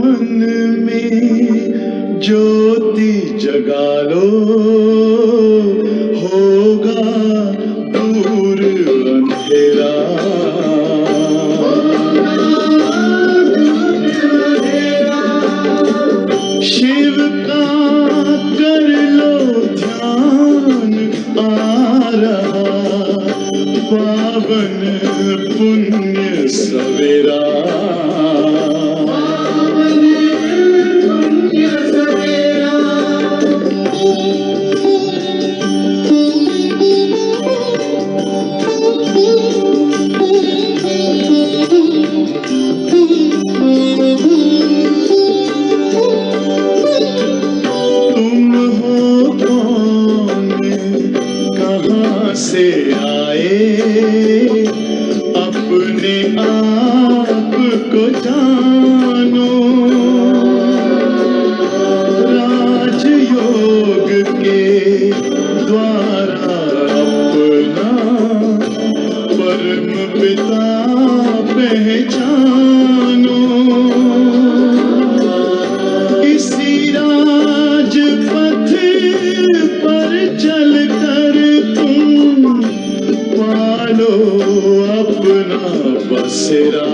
मन में ज्योति जगा लो, होगा दूर अंधेरा। शिव का कर लो ध्यान, आ रहा पावन पुण्य सवेरा। तुम हो कौन, कहाँ से आए, अपने आप को जानो। राजयोग के द्वारा अपना परम पिता पहचानो। इसी राजपथ पर चलकर तुम पालो अपना बसेरा।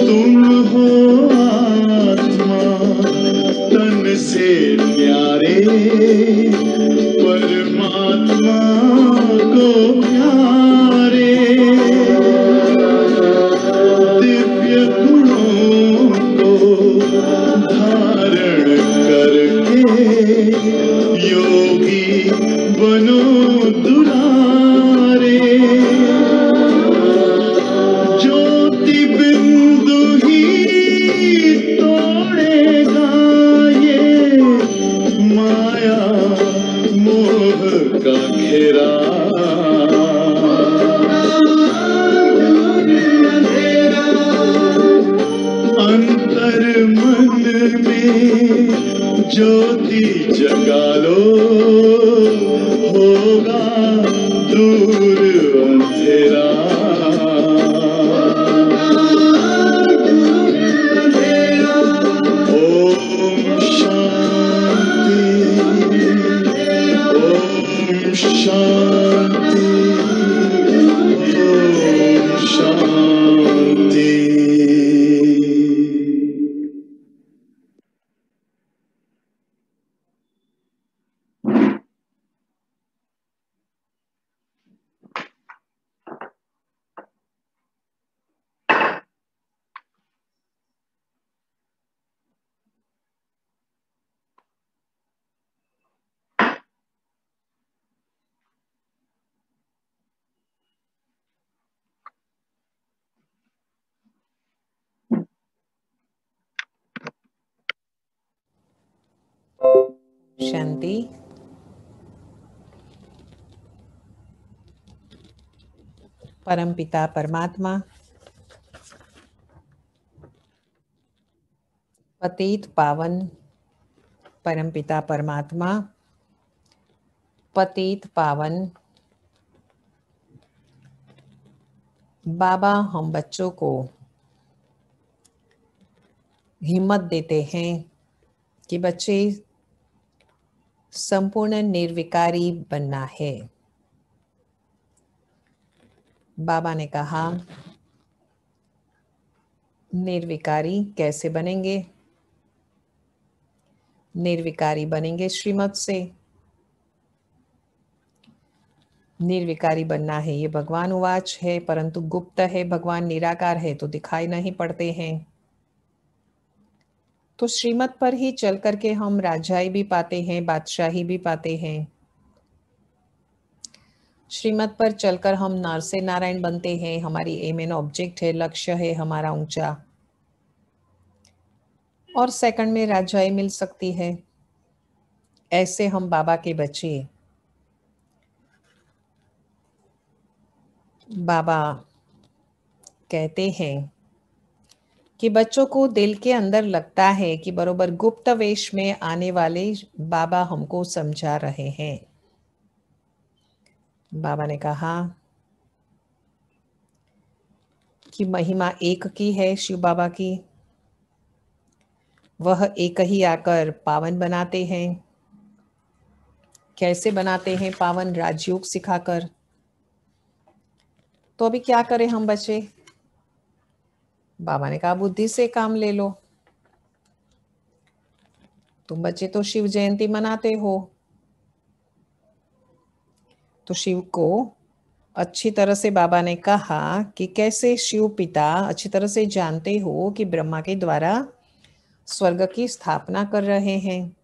तुम हो आत्मा तन से प्यारे, परमात्मा को प्यारे। दिव्य गुणों को धारण करके योगी बनो दुलारे। ज्योति बिंदु ही तोड़ेगा ये माया मोह का घेरा। अंतर मन में ज्योति जगा लो, होगा दूर अंधेरा। ओम शांति, ओम शांति, ओम शांति। शांति। परमपिता परमात्मा पतित पावन, परमपिता परमात्मा पतित पावन बाबा, हम बच्चों को हिम्मत देते हैं कि बच्चे संपूर्ण निर्विकारी बनना है। बाबा ने कहा निर्विकारी कैसे बनेंगे? निर्विकारी बनेंगे श्रीमत से। निर्विकारी बनना है ये भगवान उवाच है, परंतु गुप्त है। भगवान निराकार है तो दिखाई नहीं पड़ते हैं। तो श्रीमत पर ही चल करके हम राजाई भी पाते हैं, बादशाही भी पाते हैं। श्रीमत पर चलकर हम नर से नारायण बनते हैं। हमारी एम एंड ऑब्जेक्ट है, लक्ष्य है हमारा ऊंचा, और सेकंड में राजाई मिल सकती है। ऐसे हम बाबा के बच्चे, बाबा कहते हैं कि बच्चों को दिल के अंदर लगता है कि बरोबर गुप्त वेश में आने वाले बाबा हमको समझा रहे हैं। बाबा ने कहा कि महिमा एक की है शिव बाबा की, वह एक ही आकर पावन बनाते हैं। कैसे बनाते हैं पावन? राजयोग सिखाकर। तो अभी क्या करें हम बच्चे? बाबा ने कहा बुद्धि से काम ले लो। तुम बच्चे तो शिव जयंती मनाते हो, तो शिव को अच्छी तरह से बाबा ने कहा कि कैसे शिव पिता अच्छी तरह से जानते हो कि ब्रह्मा के द्वारा स्वर्ग की स्थापना कर रहे हैं।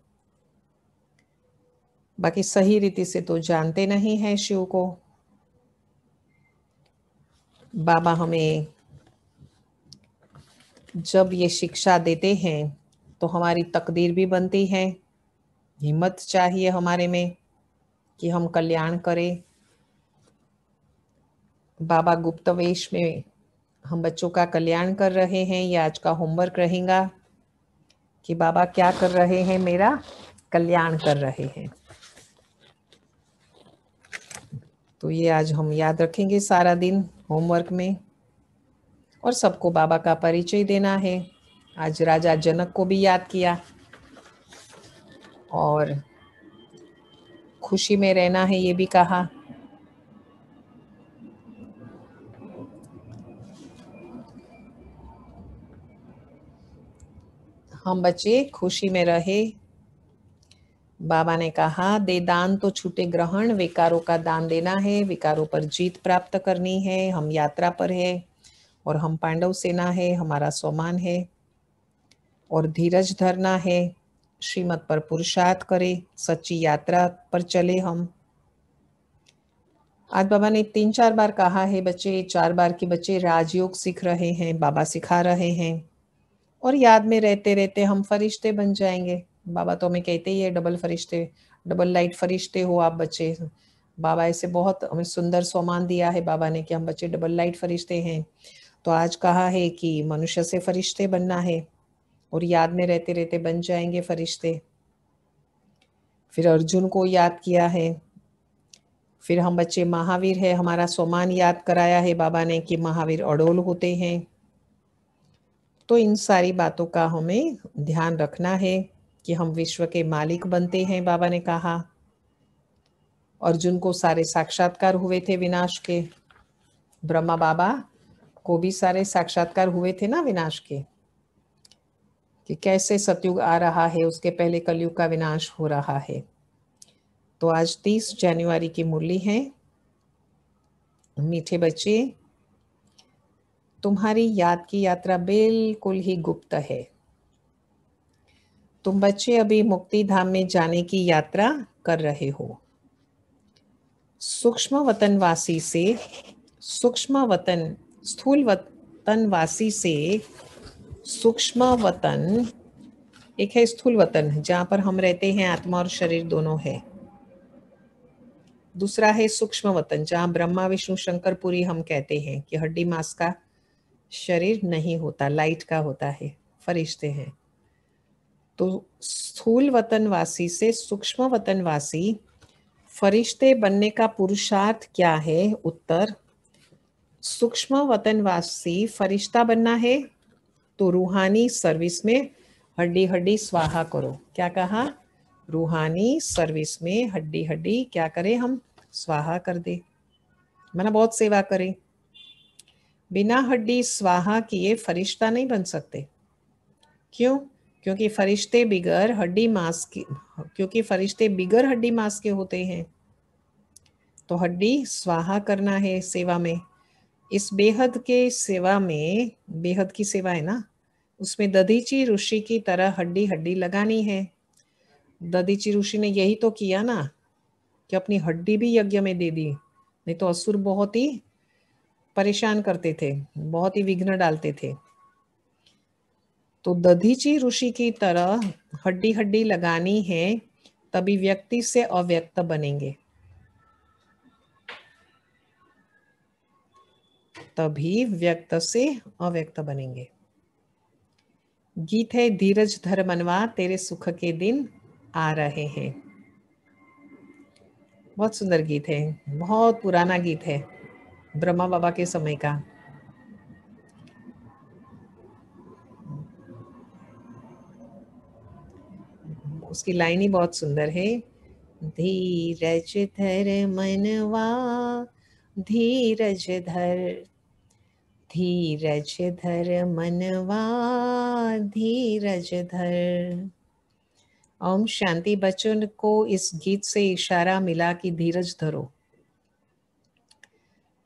बाकी सही रीति से तो जानते नहीं हैं शिव को। बाबा हमें जब ये शिक्षा देते हैं तो हमारी तकदीर भी बनती है। हिम्मत चाहिए हमारे में कि हम कल्याण करें। बाबा गुप्त वेश में हम बच्चों का कल्याण कर रहे हैं। ये आज का होमवर्क रहेगा कि बाबा क्या कर रहे हैं, मेरा कल्याण कर रहे हैं। तो ये आज हम याद रखेंगे सारा दिन होमवर्क में। और सबको बाबा का परिचय देना है। आज राजा जनक को भी याद किया और खुशी में रहना है ये भी कहा। हम बच्चे खुशी में रहे। बाबा ने कहा दे दान तो छूटे ग्रहण, विकारों का दान देना है, विकारों पर जीत प्राप्त करनी है। हम यात्रा पर है और हम पांडव सेना है, हमारा स्वमान है और धीरज धरना है। श्रीमत पर पुरुषार्थ करे, सच्ची यात्रा पर चले हम। आज बाबा ने 3-4 बार कहा है बच्चे, 4 बार के बच्चे राजयोग सीख रहे हैं, बाबा सिखा रहे हैं और याद में रहते रहते हम फरिश्ते बन जाएंगे। बाबा तो हमें कहते ही है डबल फरिश्ते, डबल लाइट फरिश्ते हो आप बच्चे। बाबा ऐसे बहुत हमें सुंदर सम्मान दिया है बाबा ने कि हम बच्चे डबल लाइट फरिश्ते हैं। तो आज कहा है कि मनुष्य से फरिश्ते बनना है और याद में रहते रहते बन जाएंगे फरिश्ते। फिर अर्जुन को याद किया है। फिर हम बच्चे महावीर है, हमारा सम्मान याद कराया है बाबा ने कि महावीर अडोल होते हैं। तो इन सारी बातों का हमें ध्यान रखना है कि हम विश्व के मालिक बनते हैं। बाबा ने कहा अर्जुन को सारे साक्षात्कार हुए थे विनाश के, ब्रह्मा बाबा को भी सारे साक्षात्कार हुए थे ना विनाश के, कि कैसे सतयुग आ रहा है, उसके पहले कलयुग का विनाश हो रहा है। तो आज 30 जनवरी की मुरली है। मीठे बच्चे, तुम्हारी याद की यात्रा बिल्कुल ही गुप्त है। तुम बच्चे अभी मुक्ति धाम में जाने की यात्रा कर रहे हो। सूक्ष्म वतनवासी से सूक्ष्म वतन, स्थूल वतनवासी से सूक्ष्म वतन, एक है स्थूल वतन जहाँ पर हम रहते हैं, आत्मा और शरीर दोनों है। दूसरा है सूक्ष्म वतन जहाँ ब्रह्मा विष्णु शंकर पुरी हम कहते हैं कि हड्डी मांस का शरीर नहीं होता, लाइट का होता है, फरिश्ते हैं। तो स्थूल वतनवासी से सूक्ष्म वतनवासी फरिश्ते बनने का पुरुषार्थ क्या है? उत्तर, सूक्ष्म वतनवासी फरिश्ता बनना है तो रूहानी सर्विस में हड्डी हड्डी स्वाहा करो। क्या कहा? रूहानी सर्विस में हड्डी हड्डी क्या करें हम? स्वाहा कर दे, माना बहुत सेवा करें। बिना हड्डी स्वाहा किए फरिश्ता नहीं बन सकते। क्यों? क्योंकि फरिश्ते बिगर हड्डी मांस के, क्योंकि फरिश्ते बिगर हड्डी मांस के होते हैं। तो हड्डी स्वाहा करना है सेवा में। इस बेहद के सेवा में, बेहद की सेवा है ना, उसमें दधीची ऋषि की तरह हड्डी हड्डी लगानी है। दधीची ऋषि ने यही तो किया ना कि अपनी हड्डी भी यज्ञ में दे दी, नहीं तो असुर बहुत ही परेशान करते थे, बहुत ही विघ्न डालते थे। तो दधीची ऋषि की तरह हड्डी हड्डी लगानी है, तभी व्यक्ति से अव्यक्त बनेंगे। तभी व्यक्त से अव्यक्त बनेंगे। गीत है धीरज धर मनवा, तेरे सुख के दिन आ रहे हैं। बहुत सुंदर गीत है, बहुत पुराना गीत है, ब्रह्मा बाबा के समय का। उसकी लाइन ही बहुत सुंदर है। धीरज धर मनवा, धीरज धर, धीरज धर मनवा, धीरज धर। ओम शांति। बच्चों को इस गीत से इशारा मिला कि धीरज धरो,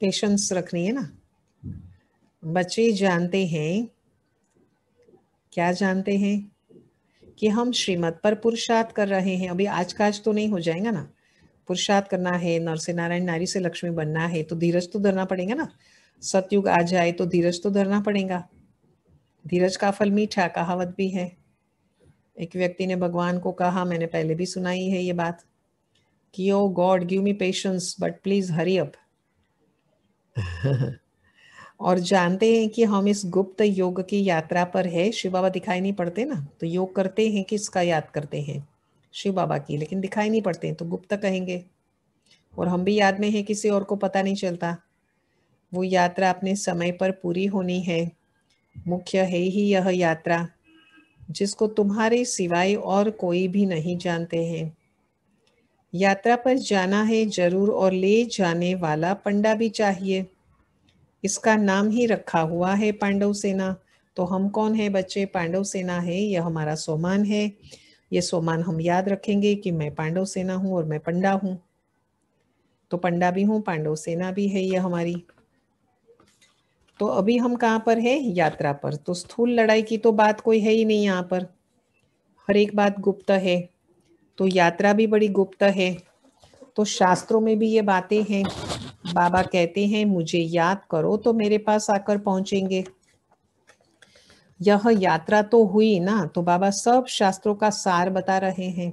पेशेंस रखनी है ना। बच्चे जानते हैं, क्या जानते हैं? कि हम श्रीमत पर पुरुषार्थ कर रहे हैं। अभी आज का आज तो नहीं हो जाएगा ना। पुरुषार्थ करना है, नर से नारायण, नारी से लक्ष्मी बनना है, तो धीरज तो धरना पड़ेगा ना। सतयुग आ जाए तो धीरज तो धरना पड़ेगा। धीरज का फल मीठा, कहावत भी है। एक व्यक्ति ने भगवान को कहा, मैंने पहले भी सुनाई है ये बात, कि oh god give me patience but please hurry up. और जानते हैं कि हम इस गुप्त योग की यात्रा पर है। शिव बाबा दिखाई नहीं पड़ते ना, तो योग करते हैं किसका याद करते हैं? शिव बाबा की, लेकिन दिखाई नहीं पड़ते हैं तो गुप्त कहेंगे। और हम भी याद में हैं, किसी और को पता नहीं चलता। वो यात्रा अपने समय पर पूरी होनी है। मुख्य है ही यह यात्रा, जिसको तुम्हारे सिवाय और कोई भी नहीं जानते हैं। यात्रा पर जाना है जरूर, और ले जाने वाला पंडा भी चाहिए। इसका नाम ही रखा हुआ है पांडव सेना। तो हम कौन है बच्चे? पांडव सेना है। यह हमारा सोमान है। ये सोमान हम याद रखेंगे कि मैं पांडव सेना हूँ और मैं पंडा हूँ। तो पंडा भी हूँ, पांडव सेना भी है ये हमारी। तो अभी हम कहाँ पर है? यात्रा पर। तो स्थूल लड़ाई की तो बात कोई है ही नहीं यहाँ पर। हर एक बात गुप्त है, तो यात्रा भी बड़ी गुप्त है। तो शास्त्रों में भी ये बातें हैं। बाबा कहते हैं मुझे याद करो तो मेरे पास आकर पहुंचेंगे। यह यात्रा तो हुई ना, तो बाबा सब शास्त्रों का सार बता रहे हैं।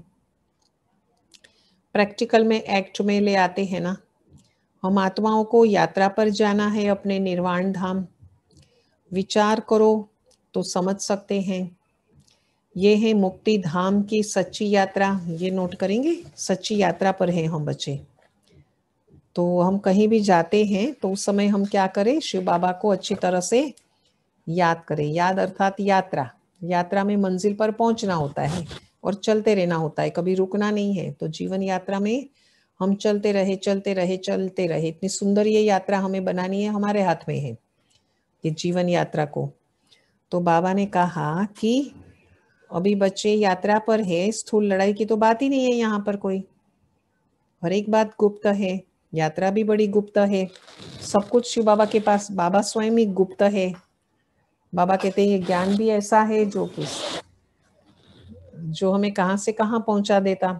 प्रैक्टिकल में, एक्ट में ले आते हैं ना। हम आत्माओं को यात्रा पर जाना है अपने निर्वाण धाम। विचार करो तो समझ सकते हैं। ये है मुक्ति धाम की सच्ची यात्रा। ये नोट करेंगे, सच्ची यात्रा पर हैं हम बच्चे। तो हम कहीं भी जाते हैं तो उस समय हम क्या करें? शिव बाबा को अच्छी तरह से याद करें। याद अर्थात यात्रा। यात्रा में मंजिल पर पहुंचना होता है और चलते रहना होता है, कभी रुकना नहीं है। तो जीवन यात्रा में हम चलते रहे, चलते रहे, चलते रहे। इतनी सुंदर ये यात्रा हमें बनानी है, हमारे हाथ में है ये जीवन यात्रा को। तो बाबा ने कहा कि अभी बच्चे यात्रा पर है, स्थूल लड़ाई की तो बात ही नहीं है यहाँ पर कोई। हर एक बात गुप्त है। यात्रा भी बड़ी गुप्त है। सब कुछ शिव बाबा के पास, बाबा स्वयं ही गुप्त है। बाबा कहते हैं ये ज्ञान भी ऐसा है जो हमें कहां से कहां पहुंचा देता।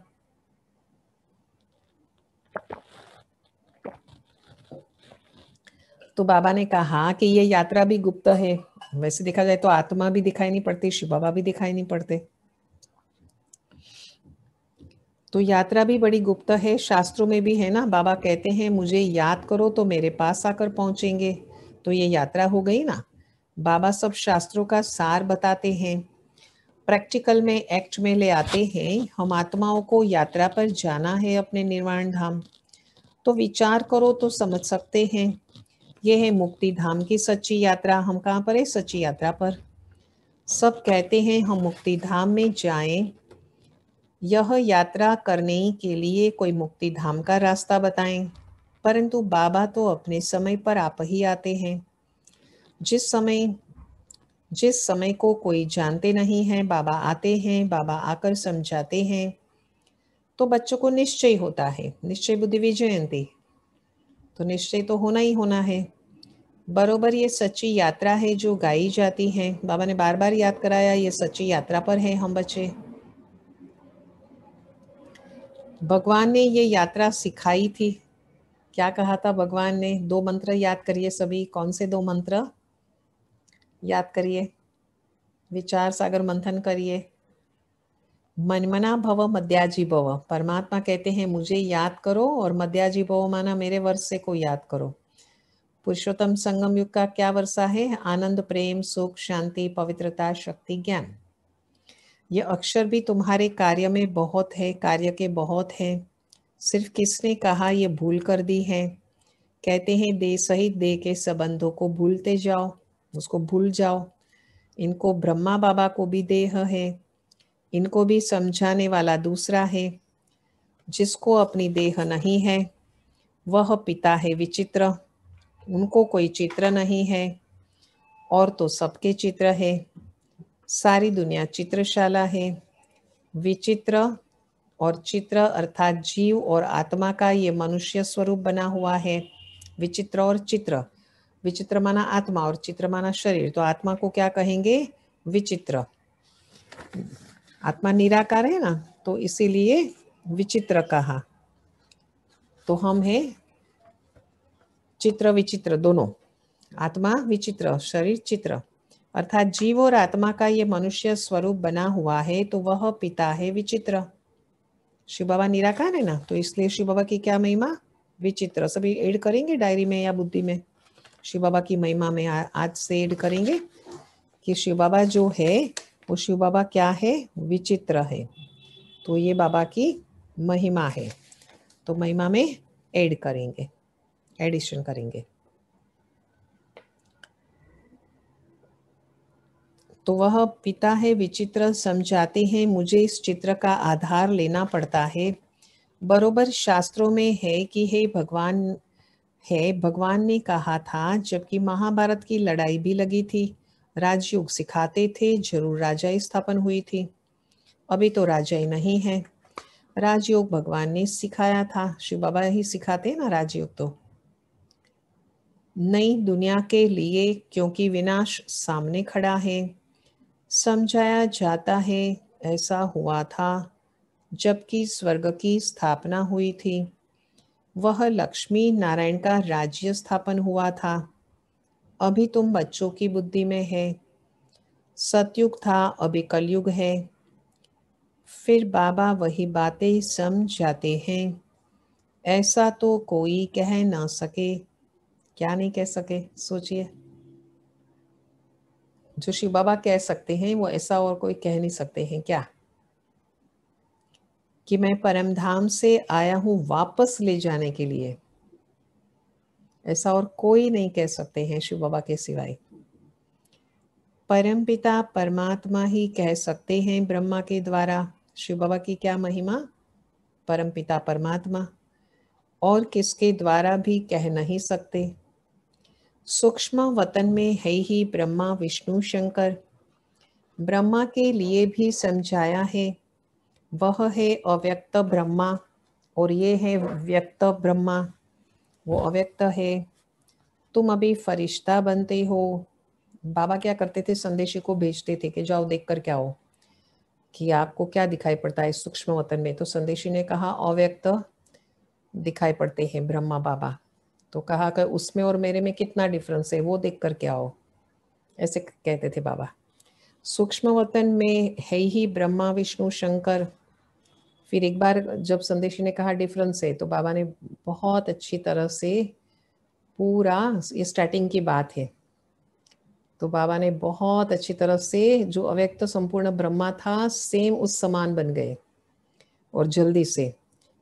तो बाबा ने कहा कि ये यात्रा भी गुप्त है। वैसे देखा जाए तो आत्मा भी दिखाई नहीं पड़ती, शिव बाबा भी दिखाई नहीं पड़ते। तो यात्रा भी बड़ी गुप्त है। शास्त्रों में भी है ना, बाबा कहते हैं मुझे याद करो तो मेरे पास आकर पहुंचेंगे। तो ये यात्रा हो गई ना। बाबा सब शास्त्रों का सार बताते हैं, प्रैक्टिकल में, एक्ट में ले आते हैं। हम आत्माओं को यात्रा पर जाना है अपने निर्वाण धाम। तो विचार करो तो समझ सकते हैं। यह है मुक्ति धाम की सच्ची यात्रा। हम कहाँ पर है? सच्ची यात्रा पर। सब कहते हैं हम मुक्ति धाम में जाएं। यह यात्रा करने के लिए कोई मुक्ति धाम का रास्ता बताएं। परंतु बाबा तो अपने समय पर आप ही आते हैं। जिस समय को कोई जानते नहीं है, बाबा आते हैं, बाबा आकर समझाते हैं। तो बच्चों को निश्चय होता है, निश्चय बुद्धि विजयंती। तो निश्चय तो होना ही होना है। बरोबर ये सच्ची यात्रा है जो गाई जाती है। बाबा ने बार बार याद कराया, ये सच्ची यात्रा पर है हम बच्चे। भगवान ने ये यात्रा सिखाई थी। क्या कहा था भगवान ने? 2 मंत्र याद करिए सभी। कौन से 2 मंत्र याद करिए? विचार सागर मंथन करिए। मनमना भव मध्याजी भव। परमात्मा कहते हैं मुझे याद करो, और मध्याजी भव माना मेरे वर्ष से को याद करो। पुरुषोत्तम संगम युग का क्या वर्षा है? आनंद, प्रेम, सुख, शांति, पवित्रता, शक्ति, ज्ञान। ये अक्षर भी तुम्हारे कार्य में बहुत है, कार्य के बहुत है। सिर्फ किसने कहा ये भूल कर दी है? कहते हैं देह सहित देह के संबंधों को भूलते जाओ, उसको भूल जाओ। इनको ब्रह्मा बाबा को भी देह है, इनको भी समझाने वाला दूसरा है। जिसको अपनी देह नहीं है वह पिता है विचित्र, उनको कोई चित्र नहीं है और तो सबके चित्र है। सारी दुनिया चित्रशाला है। विचित्र और चित्र अर्थात जीव और आत्मा का ये मनुष्य स्वरूप बना हुआ है। विचित्र और चित्र, विचित्र माना आत्मा और चित्र माना शरीर, तो आत्मा को क्या कहेंगे? विचित्र। आत्मा निराकार है ना, तो इसीलिए विचित्र कहा। तो हम हैं चित्र विचित्र दोनों, आत्मा विचित्र, शरीर चित्र, अर्थात जीव और आत्मा का ये मनुष्य स्वरूप बना हुआ है, तो वह पिता है विचित्र। शिव बाबा निराकार है ना, तो इसलिए शिव बाबा की क्या महिमा? विचित्र। सभी ऐड करेंगे डायरी में या बुद्धि में। शिव बाबा की महिमा में आज से ऐड करेंगे कि शिव बाबा जो है वो शिव बाबा क्या है? विचित्र है। तो ये बाबा की महिमा है, तो महिमा में ऐड करेंगे, एडिशन करेंगे। तो वह पिता है विचित्र, समझाते हैं मुझे इस चित्र का आधार लेना पड़ता है। बरोबर शास्त्रों में है कि हे भगवान है, भगवान ने कहा था, जबकि महाभारत की लड़ाई भी लगी थी। राजयोग सिखाते थे, जरूर राजाई स्थापन हुई थी। अभी तो राजाई नहीं है। राजयोग भगवान ने सिखाया था, शिव बाबा ही सिखाते हैं ना राजयोग। तो नई दुनिया के लिए, क्योंकि विनाश सामने खड़ा है, समझाया जाता है ऐसा हुआ था जबकि स्वर्ग की स्थापना हुई थी। वह लक्ष्मी नारायण का राज्य स्थापन हुआ था। अभी तुम बच्चों की बुद्धि में है। सतयुग था, अभी कलयुग है। फिर बाबा वही बातें समझाते हैं। ऐसा तो कोई कह ना सके। क्या नहीं कह सके? सोचिए, जो शिव बाबा कह सकते हैं वो ऐसा और कोई कह नहीं सकते हैं क्या? कि मैं परम धाम से आया हूं वापस ले जाने के लिए, ऐसा और कोई नहीं कह सकते हैं शिव बाबा के सिवाय। परम पिता परमात्मा ही कह सकते हैं ब्रह्मा के द्वारा। शिव बाबा की क्या महिमा? परम पिता परमात्मा, और किसके द्वारा भी कह नहीं सकते। सूक्ष्म वतन में है ही ब्रह्मा विष्णु शंकर। ब्रह्मा के लिए भी समझाया है। वह है अव्यक्त ब्रह्मा और ये है व्यक्त ब्रह्मा। वो अव्यक्त है। तुम अभी फरिश्ता बनते हो। बाबा क्या करते थे? संदेशी को भेजते थे कि जाओ देख कर क्या हो, कि आपको क्या दिखाई पड़ता है सूक्ष्म वतन में। तो संदेशी ने कहा अव्यक्त दिखाई पड़ते हैं ब्रह्मा बाबा। तो कहा कि उसमें और मेरे में कितना डिफरेंस है, वो देख कर क्या हो, ऐसे कहते थे बाबा। सूक्ष्म वतन में है ही ब्रह्मा विष्णु शंकर। फिर एक बार जब संदेशी ने कहा डिफरेंस है, तो बाबा ने बहुत अच्छी तरह से पूरा, ये स्टार्टिंग की बात है, तो बाबा ने बहुत अच्छी तरह से जो अव्यक्त संपूर्ण ब्रह्मा था सेम उस समान बन गए और जल्दी से।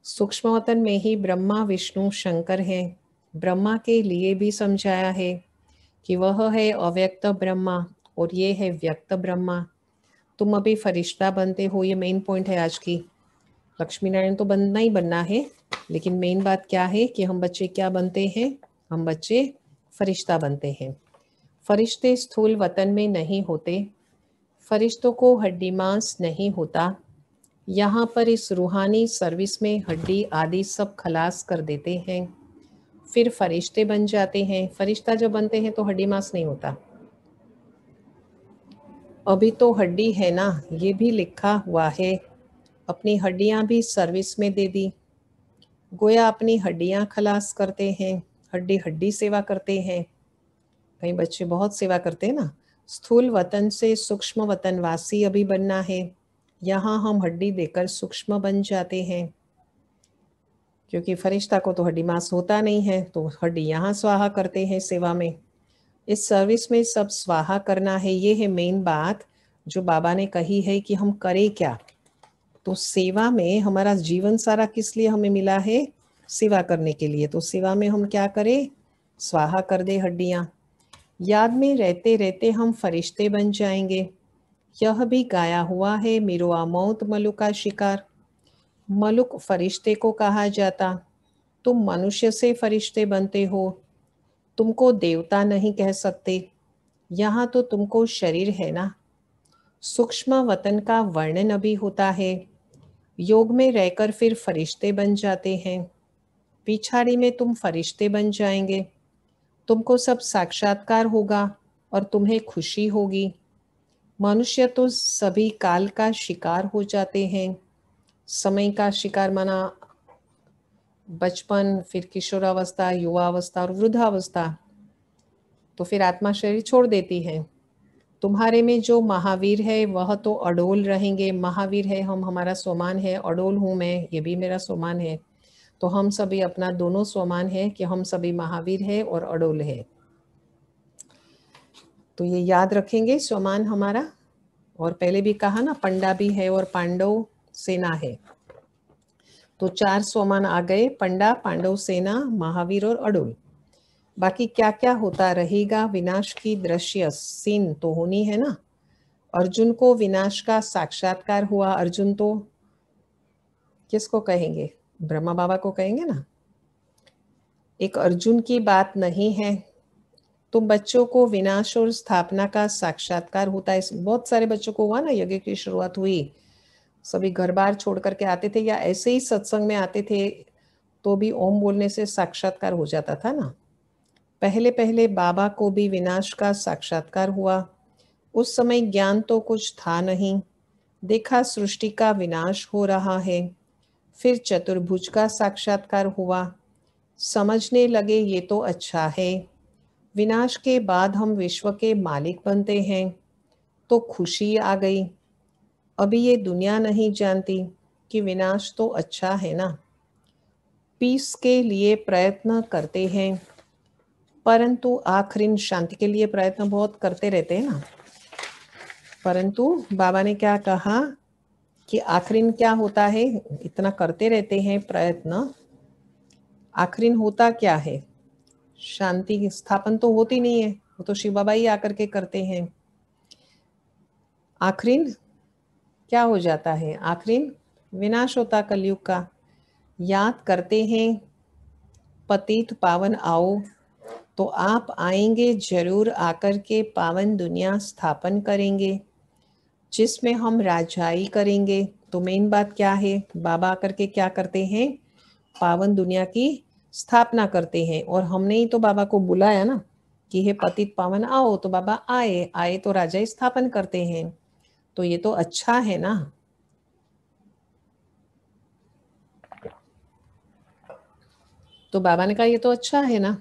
सूक्ष्म वतन में ही ब्रह्मा विष्णु शंकर हैं। ब्रह्मा के लिए भी समझाया है कि वह है अव्यक्त ब्रह्मा और ये है व्यक्त ब्रह्मा। तुम अभी फरिश्ता बनते हो, ये मेन पॉइंट है आज की। लक्ष्मी नारायण तो बनना ही बनना है, लेकिन मेन बात क्या है कि हम बच्चे क्या बनते हैं? हम बच्चे फरिश्ता बनते हैं। फरिश्ते स्थूल वतन में नहीं होते। फरिश्तों को हड्डी मांस नहीं होता। यहाँ पर इस रूहानी सर्विस में हड्डी आदि सब खलास कर देते हैं, फिर फरिश्ते बन जाते हैं। फरिश्ता जब बनते हैं तो हड्डी मांस नहीं होता। अभी तो हड्डी है ना, ये भी लिखा हुआ है। अपनी हड्डियां भी सर्विस में दे दी। गोया अपनी हड्डियां खलास करते हैं, हड्डी हड्डी सेवा करते हैं। कई बच्चे बहुत सेवा करते हैं ना। स्थूल वतन से सूक्ष्म वतन वासी अभी बनना है। यहाँ हम हड्डी देकर सूक्ष्म बन जाते हैं। क्योंकि फरिश्ता को तो हड्डी मांस होता नहीं है, तो हड्डी यहाँ स्वाहा करते हैं सेवा में। इस सर्विस में सब स्वाहा करना है, ये है मेन बात जो बाबा ने कही है कि हम करें क्या। तो सेवा में हमारा जीवन सारा किस लिए हमें मिला है? सेवा करने के लिए। तो सेवा में हम क्या करें? स्वाहा कर दे हड्डियां। याद में रहते रहते हम फरिश्ते बन जाएंगे। यह भी गाया हुआ है, मिरोआ मौत मलुक का शिकार। मलुक फरिश्ते को कहा जाता। तुम मनुष्य से फरिश्ते बनते हो, तुमको देवता नहीं कह सकते। यहाँ तो तुमको शरीर है ना। सूक्ष्म वतन का वर्णन अभी होता है। योग में रहकर फिर फरिश्ते बन जाते हैं। पिछाड़ी में तुम फरिश्ते बन जाएंगे। तुमको सब साक्षात्कार होगा और तुम्हें खुशी होगी। मनुष्य तो सभी काल का शिकार हो जाते हैं। समय का शिकार माना बचपन, फिर किशोरावस्था, युवावस्था और वृद्धावस्था। तो फिर आत्मा शरीर छोड़ देती है। तुम्हारे में जो महावीर है वह तो अडोल रहेंगे। महावीर है हम, हमारा स्वमान है। अडोल हूँ मैं, ये भी मेरा स्वमान है। तो हम सभी अपना दोनों स्वमान है कि हम सभी महावीर है और अडोल है। तो ये याद रखेंगे स्वमान हमारा। और पहले भी कहा ना, पंडा भी है और पांडव सेना है। तो 4 स्वमान आ गए, पंडा, पांडव सेना, महावीर और अडोल। बाकी क्या क्या होता रहेगा? विनाश की दृश्य सीन तो होनी है ना। अर्जुन को विनाश का साक्षात्कार हुआ। अर्जुन तो किसको कहेंगे? ब्रह्मा बाबा को कहेंगे ना। एक अर्जुन की बात नहीं है। तो बच्चों को विनाश और स्थापना का साक्षात्कार होता है। बहुत सारे बच्चों को हुआ ना, यज्ञ की शुरुआत हुई, सभी घर बार छोड़ करके आते थे या ऐसे ही सत्संग में आते थे, तो भी ओम बोलने से साक्षात्कार हो जाता था ना। पहले पहले बाबा को भी विनाश का साक्षात्कार हुआ। उस समय ज्ञान तो कुछ था नहीं। देखा सृष्टि का विनाश हो रहा है। फिर चतुर्भुज का साक्षात्कार हुआ। समझने लगे ये तो अच्छा है। विनाश के बाद हम विश्व के मालिक बनते हैं, तो खुशी आ गई। अभी ये दुनिया नहीं जानती कि विनाश तो अच्छा है ना। पीस के लिए प्रयत्न करते हैं, परंतु आखिरी शांति के लिए प्रयत्न बहुत करते रहते हैं ना। परंतु बाबा ने क्या कहा कि आखिरी क्या होता है? इतना करते रहते हैं प्रयत्न, आखिरी होता क्या है? शांति की स्थापन तो होती नहीं है, वो तो शिव बाबा ही आकर के करते हैं। आखिरी क्या हो जाता है? आखिरी विनाश होता कलयुग का। याद करते हैं पतित पावन आओ, तो आप आएंगे जरूर, आकर के पावन दुनिया स्थापन करेंगे, जिसमें हम राजाई करेंगे। तो मेन बात क्या है? बाबा आकर के क्या करते हैं? पावन दुनिया की स्थापना करते हैं। और हमने ही तो बाबा को बुलाया ना कि हे पतित पावन आओ, तो बाबा आए। आए तो राजाई स्थापन करते हैं। तो ये तो अच्छा है ना। तो बाबा ने कहा ये तो अच्छा है ना।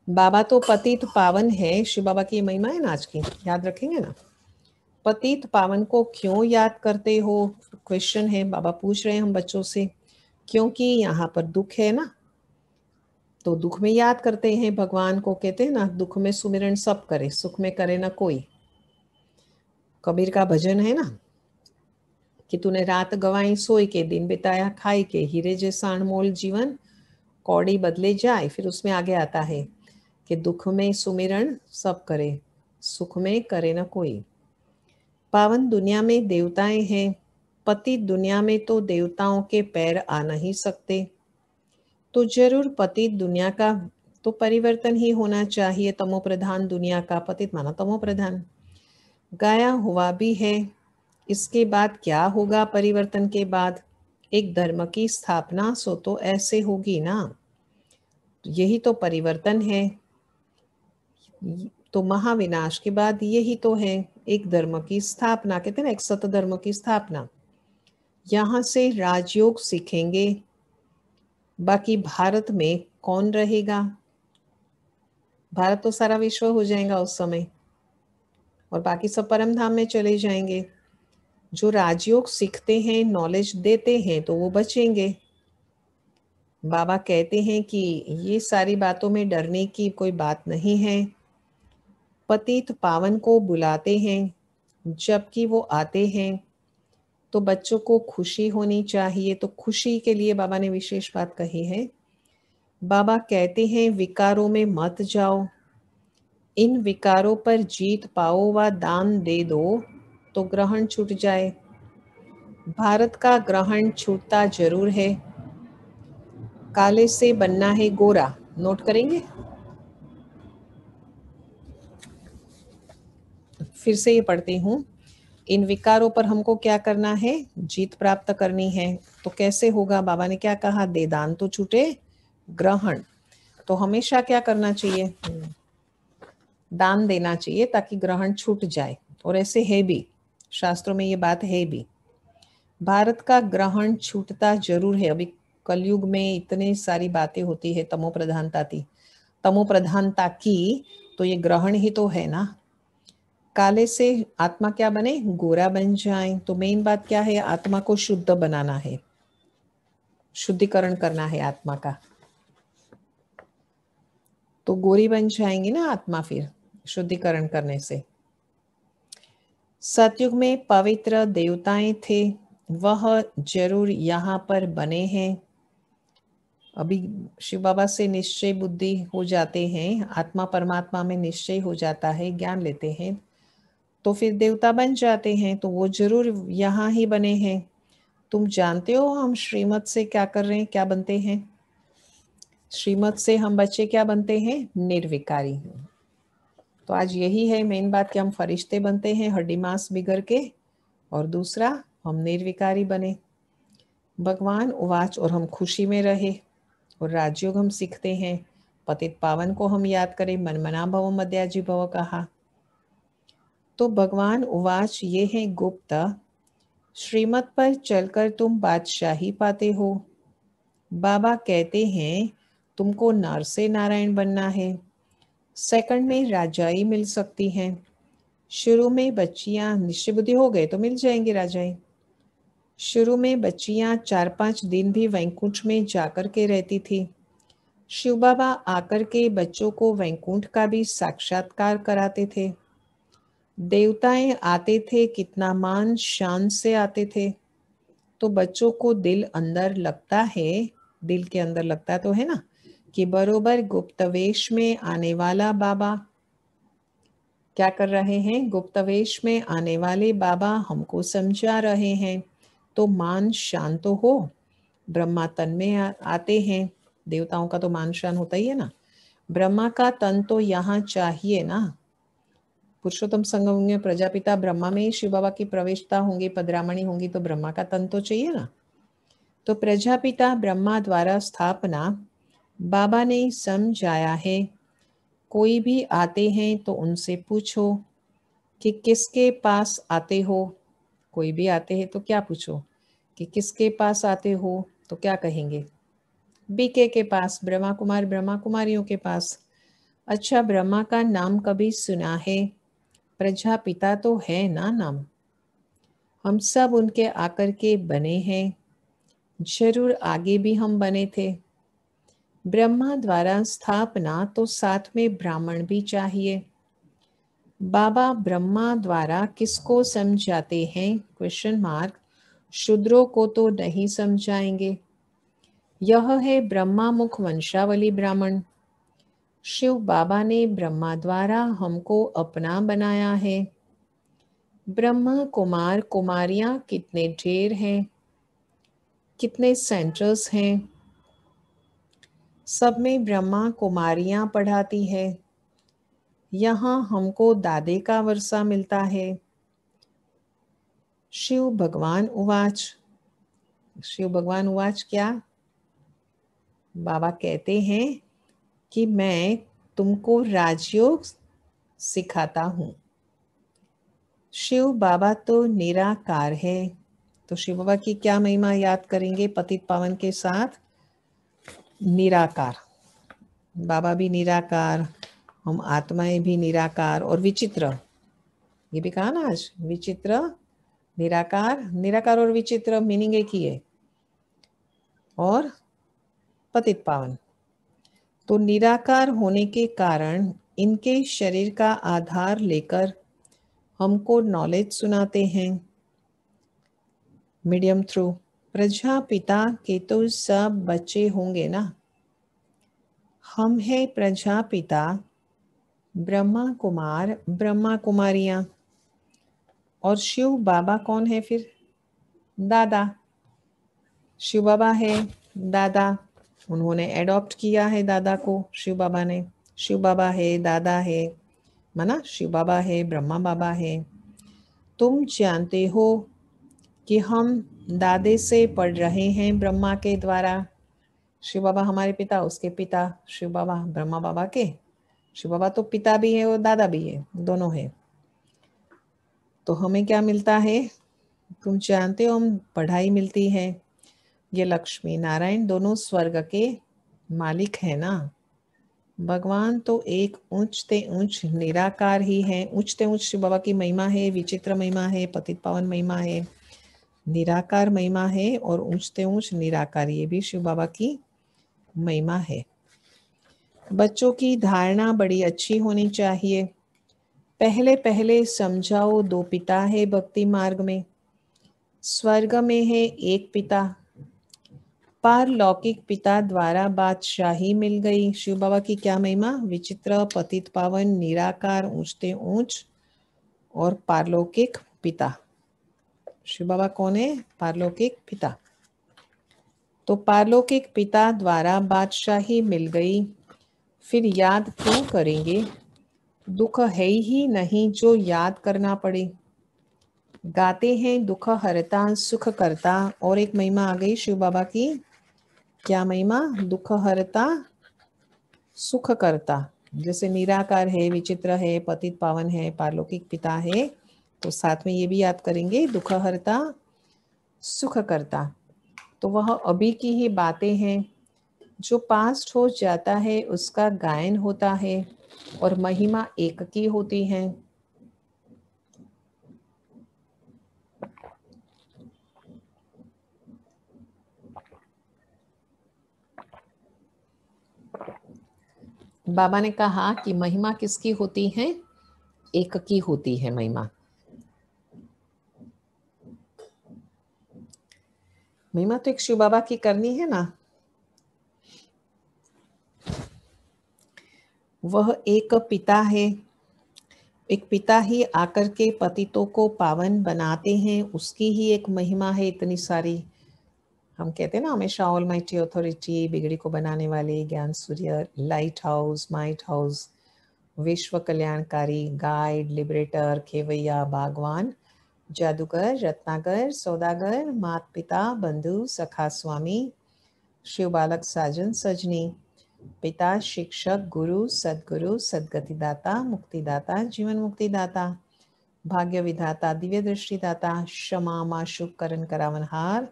बाबा तो पतित पावन है। शिव बाबा की महिमा है ना आज की, याद रखेंगे ना। पतित पावन को क्यों याद करते हो? क्वेश्चन है, बाबा पूछ रहे हैं हम बच्चों से। क्योंकि यहाँ पर दुख है ना, तो दुख में याद करते हैं भगवान को। कहते हैं ना, दुख में सुमिरन सब करे, सुख में करे ना कोई। कबीर का भजन है ना कि तूने रात गवाई सोई के, दिन बिताया खाई के, हीरे जैसा अनमोल जीवन कौड़ी बदले जाए। फिर उसमें आगे आता है कि दुख में सुमिरन सब करे, सुख में करे ना कोई। पावन दुनिया में देवताएं हैं, पतित दुनिया में तो देवताओं के पैर आ नहीं सकते। तो जरूर पतित दुनिया का तो परिवर्तन ही होना चाहिए। तमो प्रधान दुनिया का, पतित माना तमो प्रधान, गाया हुआ भी है। इसके बाद क्या होगा? परिवर्तन के बाद एक धर्म की स्थापना, सो तो ऐसे होगी ना। यही तो परिवर्तन है। तो महाविनाश के बाद यही तो है, एक धर्म की स्थापना। कहते हैं ना, एक सत धर्म की स्थापना। यहाँ से राजयोग सीखेंगे। बाकी भारत में कौन रहेगा? भारत तो सारा विश्व हो जाएगा उस समय, और बाकी सब परम धाम में चले जाएंगे। जो राजयोग सीखते हैं, नॉलेज देते हैं, तो वो बचेंगे। बाबा कहते हैं कि ये सारी बातों में डरने की कोई बात नहीं है। पतित पावन को बुलाते हैं, जबकि वो आते हैं तो बच्चों को खुशी होनी चाहिए। तो खुशी के लिए बाबा ने विशेष बात कही है। बाबा कहते हैं विकारों में मत जाओ, इन विकारों पर जीत पाओ व दान दे दो तो ग्रहण छूट जाए। भारत का ग्रहण छूटता जरूर है। काले से बनना है गोरा, नोट करेंगे। फिर से ये पढ़ती हूँ। इन विकारों पर हमको क्या करना है? जीत प्राप्त करनी है। तो कैसे होगा? बाबा ने क्या कहा? दे दान तो छूटे ग्रहण। तो हमेशा क्या करना चाहिए? दान देना चाहिए ताकि ग्रहण छूट जाए। और ऐसे है भी, शास्त्रों में ये बात है भी। भारत का ग्रहण छूटता जरूर है। अभी कलयुग में इतनी सारी बातें होती है तमो प्रधानता की, तो ये ग्रहण ही तो है ना। काले से आत्मा क्या बने? गोरा बन जाए। तो मेन बात क्या है? आत्मा को शुद्ध बनाना है, शुद्धिकरण करना है आत्मा का। तो गोरी बन जाएंगी ना आत्मा फिर शुद्धिकरण करने से। सतयुग में पवित्र देवताएं थे, वह जरूर यहाँ पर बने हैं। अभी शिव बाबा से निश्चय बुद्धि हो जाते हैं, आत्मा परमात्मा में निश्चय हो जाता है, ज्ञान लेते हैं तो फिर देवता बन जाते हैं। तो वो जरूर यहाँ ही बने हैं। तुम जानते हो हम श्रीमत से क्या कर रहे हैं, क्या बनते हैं? श्रीमत से हम बच्चे क्या बनते हैं? निर्विकारी। तो आज यही है मेन बात कि हम फरिश्ते बनते हैं हड्डी मांस बिगड़ के, और दूसरा हम निर्विकारी बने। भगवान उवाच, और हम खुशी में रहे। और राजयोग हम सीखते हैं। पतित पावन को हम याद करें, मनमना भव मध्याजी भव कहा। तो भगवान उवाच ये है गुप्त, श्रीमत पर चलकर तुम बादशाही पाते हो। बाबा कहते हैं तुमको नर से नारायण बनना है, सेकंड में राजाई मिल सकती है। शुरू में बच्चियां निश्चय बुद्धि हो गए तो मिल जाएंगी राजाई। शुरू में बच्चियां 4-5 दिन भी वैकुंठ में जाकर के रहती थी। शिव बाबा आकर के बच्चों को वैकुंठ का भी साक्षात्कार कराते थे। देवताएं आते थे, कितना मान शान से आते थे। तो बच्चों को दिल अंदर लगता है, दिल के अंदर लगता तो है ना, कि बरोबर गुप्त वेश में आने वाला बाबा क्या कर रहे हैं? गुप्त वेश में आने वाले बाबा हमको समझा रहे हैं। तो मान शान तो हो। ब्रह्मा तन में आते हैं, देवताओं का तो मान शान होता ही है ना। ब्रह्मा का तन तो यहाँ चाहिए ना। पुरुषोत्तम संगम में प्रजापिता ब्रह्मा में ही शिव बाबा की प्रवेशता होंगी, पदरामणि होंगी, तो ब्रह्मा का तन तो चाहिए ना। तो प्रजापिता ब्रह्मा द्वारा स्थापना बाबा ने समझाया है। कोई भी आते हैं तो उनसे पूछो कि किसके पास आते हो। कोई भी आते हैं तो क्या पूछो कि किसके पास आते हो, तो क्या कहेंगे? बीके के पास, ब्रह्मा कुमार ब्रह्मा कुमारियों के पास। अच्छा, ब्रह्मा का नाम कभी सुना है? प्रजापिता तो है ना नाम। हम सब उनके आकर के बने हैं, जरूर आगे भी हम बने थे। ब्रह्मा द्वारा स्थापना तो साथ में ब्राह्मण भी चाहिए। बाबा ब्रह्मा द्वारा किसको समझाते हैं? Question mark. शूद्रों को तो नहीं समझाएंगे। यह है ब्रह्मा मुख वंशावली ब्राह्मण। शिव बाबा ने ब्रह्मा द्वारा हमको अपना बनाया है। ब्रह्मा कुमार कुमारियां कितने ढेर हैं, कितने सेंटर्स हैं। सब में ब्रह्मा कुमारियां पढ़ाती है। यहाँ हमको दादे का वर्षा मिलता है। शिव भगवान उवाच। शिव भगवान उवाच क्या? बाबा कहते हैं कि मैं तुमको राजयोग सिखाता हूँ। शिव बाबा तो निराकार है। तो शिव बाबा की क्या महिमा याद करेंगे पतित पावन के साथ? निराकार। बाबा भी निराकार, हम आत्माएं भी निराकार और विचित्र। ये भी कहा ना आज, विचित्र निराकार। निराकार और विचित्र मीनिंग एक ही है। और पतित पावन। तो निराकार होने के कारण इनके शरीर का आधार लेकर हमको नॉलेज सुनाते हैं मीडियम थ्रू। प्रजापिता के तो सब बच्चे होंगे ना, हम हैं प्रजापिता, ब्रह्मा कुमार, ब्रह्मा कुमारियां। और शिव बाबा कौन है फिर? दादा। शिव बाबा है दादा, उन्होंने एडॉप्ट किया है दादा को, शिव बाबा ने। शिव बाबा है, दादा है, माना शिव बाबा है, ब्रह्मा बाबा है। तुम जानते हो कि हम दादे से पढ़ रहे हैं ब्रह्मा के द्वारा। शिव बाबा हमारे पिता, उसके पिता शिव बाबा, ब्रह्मा बाबा के। शिव बाबा तो पिता भी है और दादा भी है, दोनों है। तो हमें क्या मिलता है? तुम जानते हो, हम पढ़ाई मिलती है। ये लक्ष्मी नारायण दोनों स्वर्ग के मालिक है ना। भगवान तो एक ऊंचते ऊंच निराकार ही है। ऊंचते ऊंच शिव बाबा की महिमा है, विचित्र महिमा है, पतित पावन महिमा है, निराकार महिमा है, और ऊंचते ऊंच निराकार, ये भी शिव बाबा की महिमा है। बच्चों की धारणा बड़ी अच्छी होनी चाहिए। पहले पहले समझाओ, दो पिता है भक्ति मार्ग में। स्वर्ग में है एक पिता, पारलौकिक पिता द्वारा बादशाही मिल गई। शिव बाबा की क्या महिमा? विचित्र, पतित पावन, निराकार, ऊंचते ऊंच और पारलौकिक पिता। शिव बाबा कौन है? पारलौकिक पिता। तो पारलौकिक पिता द्वारा बादशाही मिल गई, फिर याद क्यों करेंगे? दुख है ही नहीं जो याद करना पड़े। गाते हैं दुख हरता सुख करता, और एक महिमा आ गई शिव बाबा की। क्या महिमा? दुख हरता सुख करता। जैसे निराकार है, विचित्र है, पतित पावन है, पारलौकिक पिता है, तो साथ में ये भी याद करेंगे दुख हरता सुख करता। तो वह अभी की ही बातें हैं। जो पास्ट हो जाता है उसका गायन होता है, और महिमा एक की होती है। बाबा ने कहा कि महिमा किसकी होती है? एक की होती है महिमा। महिमा तो एक शिव बाबा की करनी है ना। वह एक पिता है, एक पिता ही आकर के पतितों को पावन बनाते हैं, उसकी ही एक महिमा है इतनी सारी। हम कहते हैं ना हमेशा ऑल माइटी अथॉरिटी, बिगड़ी को बनाने वाले, ज्ञान सूर्य, लाइट हाउस, माइट हाउस, विश्व कल्याणकारी, गाइड, लिबरेटर, खेवैया, बागवान, जादूगर, रत्नाकर, सौदागर, मात पिता, बंधु, सखा, स्वामी, शिव बालक, साजन, सजनी, पिता, शिक्षक, गुरु, सदगुरु, सदगतिदाता, मुक्तिदाता, जीवन मुक्तिदाता, भाग्य विधाता, दिव्य दृष्टिदाता, क्षमा, माशुक, करण करावनहार,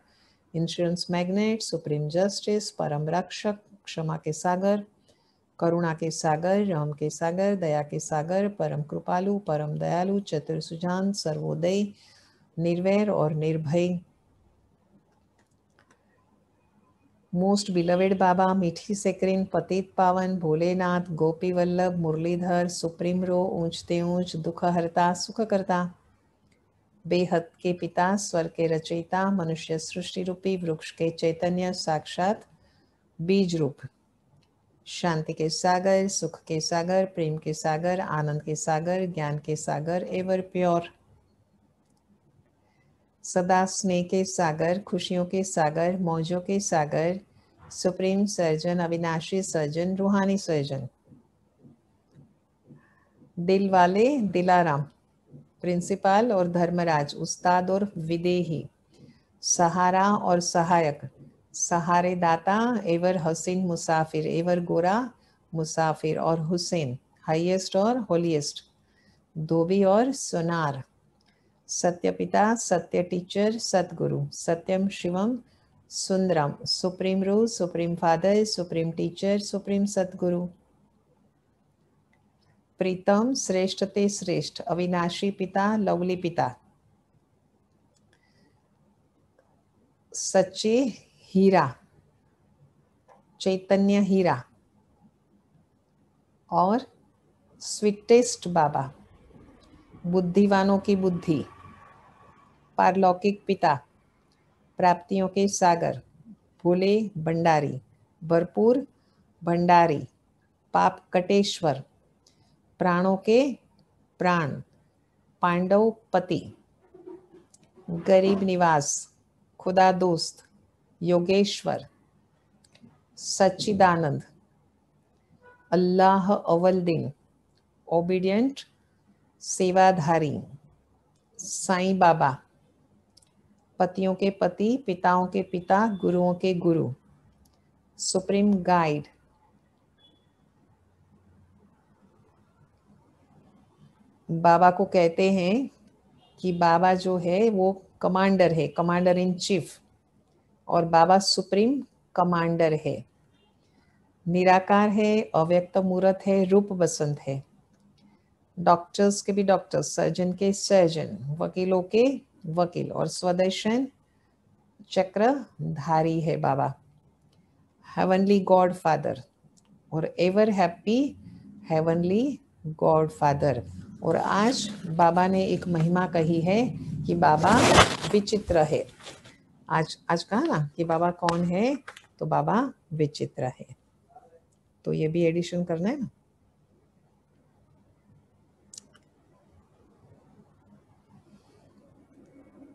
इंश्योरेंस मैग्नेट, सुप्रीम जस्टिस, परम रक्षक, क्षमा के सागर, करुणा के सागर, राम के सागर, दया के सागर, परम कृपालु, परम दयालु, चतुर सुजान, सर्वोदय, निर्वैर और निर्भय, मोस्ट बिलवेड बाबा, मीठी सेकरिन, पतित पावन, भोलेनाथ, गोपी वल्लभ, मुरलीधर, सुप्रीम रो, ऊंचते ऊंच, दुख हरता सुख करता, बेहद के पिता, स्वर के रचयिता, मनुष्य सृष्टि रूपी वृक्ष के चैतन्य साक्षात बीज रूप, शांति के सागर, सुख के सागर, प्रेम के सागर, आनंद के सागर, ज्ञान के सागर, एवर प्योर, सदा स्नेह के सागर, खुशियों के सागर, मौजों के सागर, सुप्रीम सर्जन, अविनाशी सर्जन, रूहानी सर्जन, दिल वाले दिलाराम, प्रिंसिपल और धर्मराज, उस्ताद और विदेही, सहारा और सहायक, सहारे दाता, एवर हसीन मुसाफिर, एवर गोरा मुसाफिर, और हुसैन, हाईएस्ट और होलीएस्ट, धोबी और सोनार, सत्य पिता, सत्य टीचर, सतगुरु, सत्यम शिवम सुंदरम, सुप्रीम रू, supreme father, supreme teacher, supreme सतगुरु, प्रीतम, श्रेष्ठ ते श्रेष्ठ, अविनाशी पिता, लवली पिता, सच्चे हीरा, चैतन्य हीरा और स्वीटेस्ट बाबा, बुद्धिवानों की बुद्धि, पारलौकिक पिता, प्राप्तियों के सागर, भोले भंडारी, भरपूर भंडारी, पाप कटेश्वर, प्राणों के प्राण, पांडव पति, गरीब निवास, खुदा दोस्त, योगेश्वर, सच्चिदानंद, अल्लाह अव्वल दिन, ओबीडियंट सेवाधारी, साईं बाबा, पतियों के पति, पिताओं के पिता, गुरुओं के गुरु, सुप्रीम गाइड, बाबा को कहते हैं कि बाबा जो है वो कमांडर है, कमांडर इन चीफ, और बाबा सुप्रीम कमांडर है, निराकार है, अव्यक्त मूर्त है, रूप बसंत है, डॉक्टर्स के भी डॉक्टर, सर्जन के सर्जन, वकीलों के वकील, और स्वदर्शन चक्रधारी है बाबा, हेवनली गॉड फादर और ever happy heavenly God father. और आज बाबा ने एक महिमा कही है कि बाबा विचित्र है। आज कहा ना कि बाबा कौन है, तो बाबा विचित्र है। तो ये भी एडिशन करना है ना।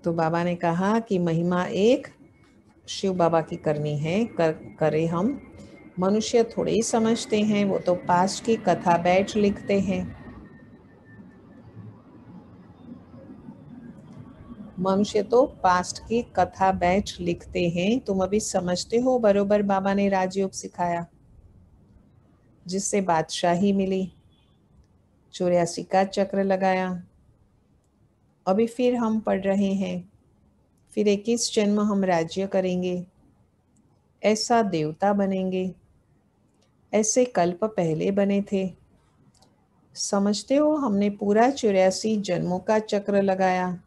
तो बाबा ने कहा कि महिमा एक शिव बाबा की करनी है, करे हम। मनुष्य थोड़े ही समझते हैं, वो तो पास्ट की कथा बैठ लिखते हैं। मनुष्य तो पास्ट की कथा बैठ लिखते हैं। तुम अभी समझते हो बरोबर बाबा ने राजयोग सिखाया, जिससे बादशाही मिली, 84 का चक्र लगाया। अभी फिर हम पढ़ रहे हैं, फिर 21 जन्म हम राज्य करेंगे, ऐसा देवता बनेंगे, ऐसे कल्प पहले बने थे। समझते हो, हमने पूरा 84 जन्मों का चक्र लगाया।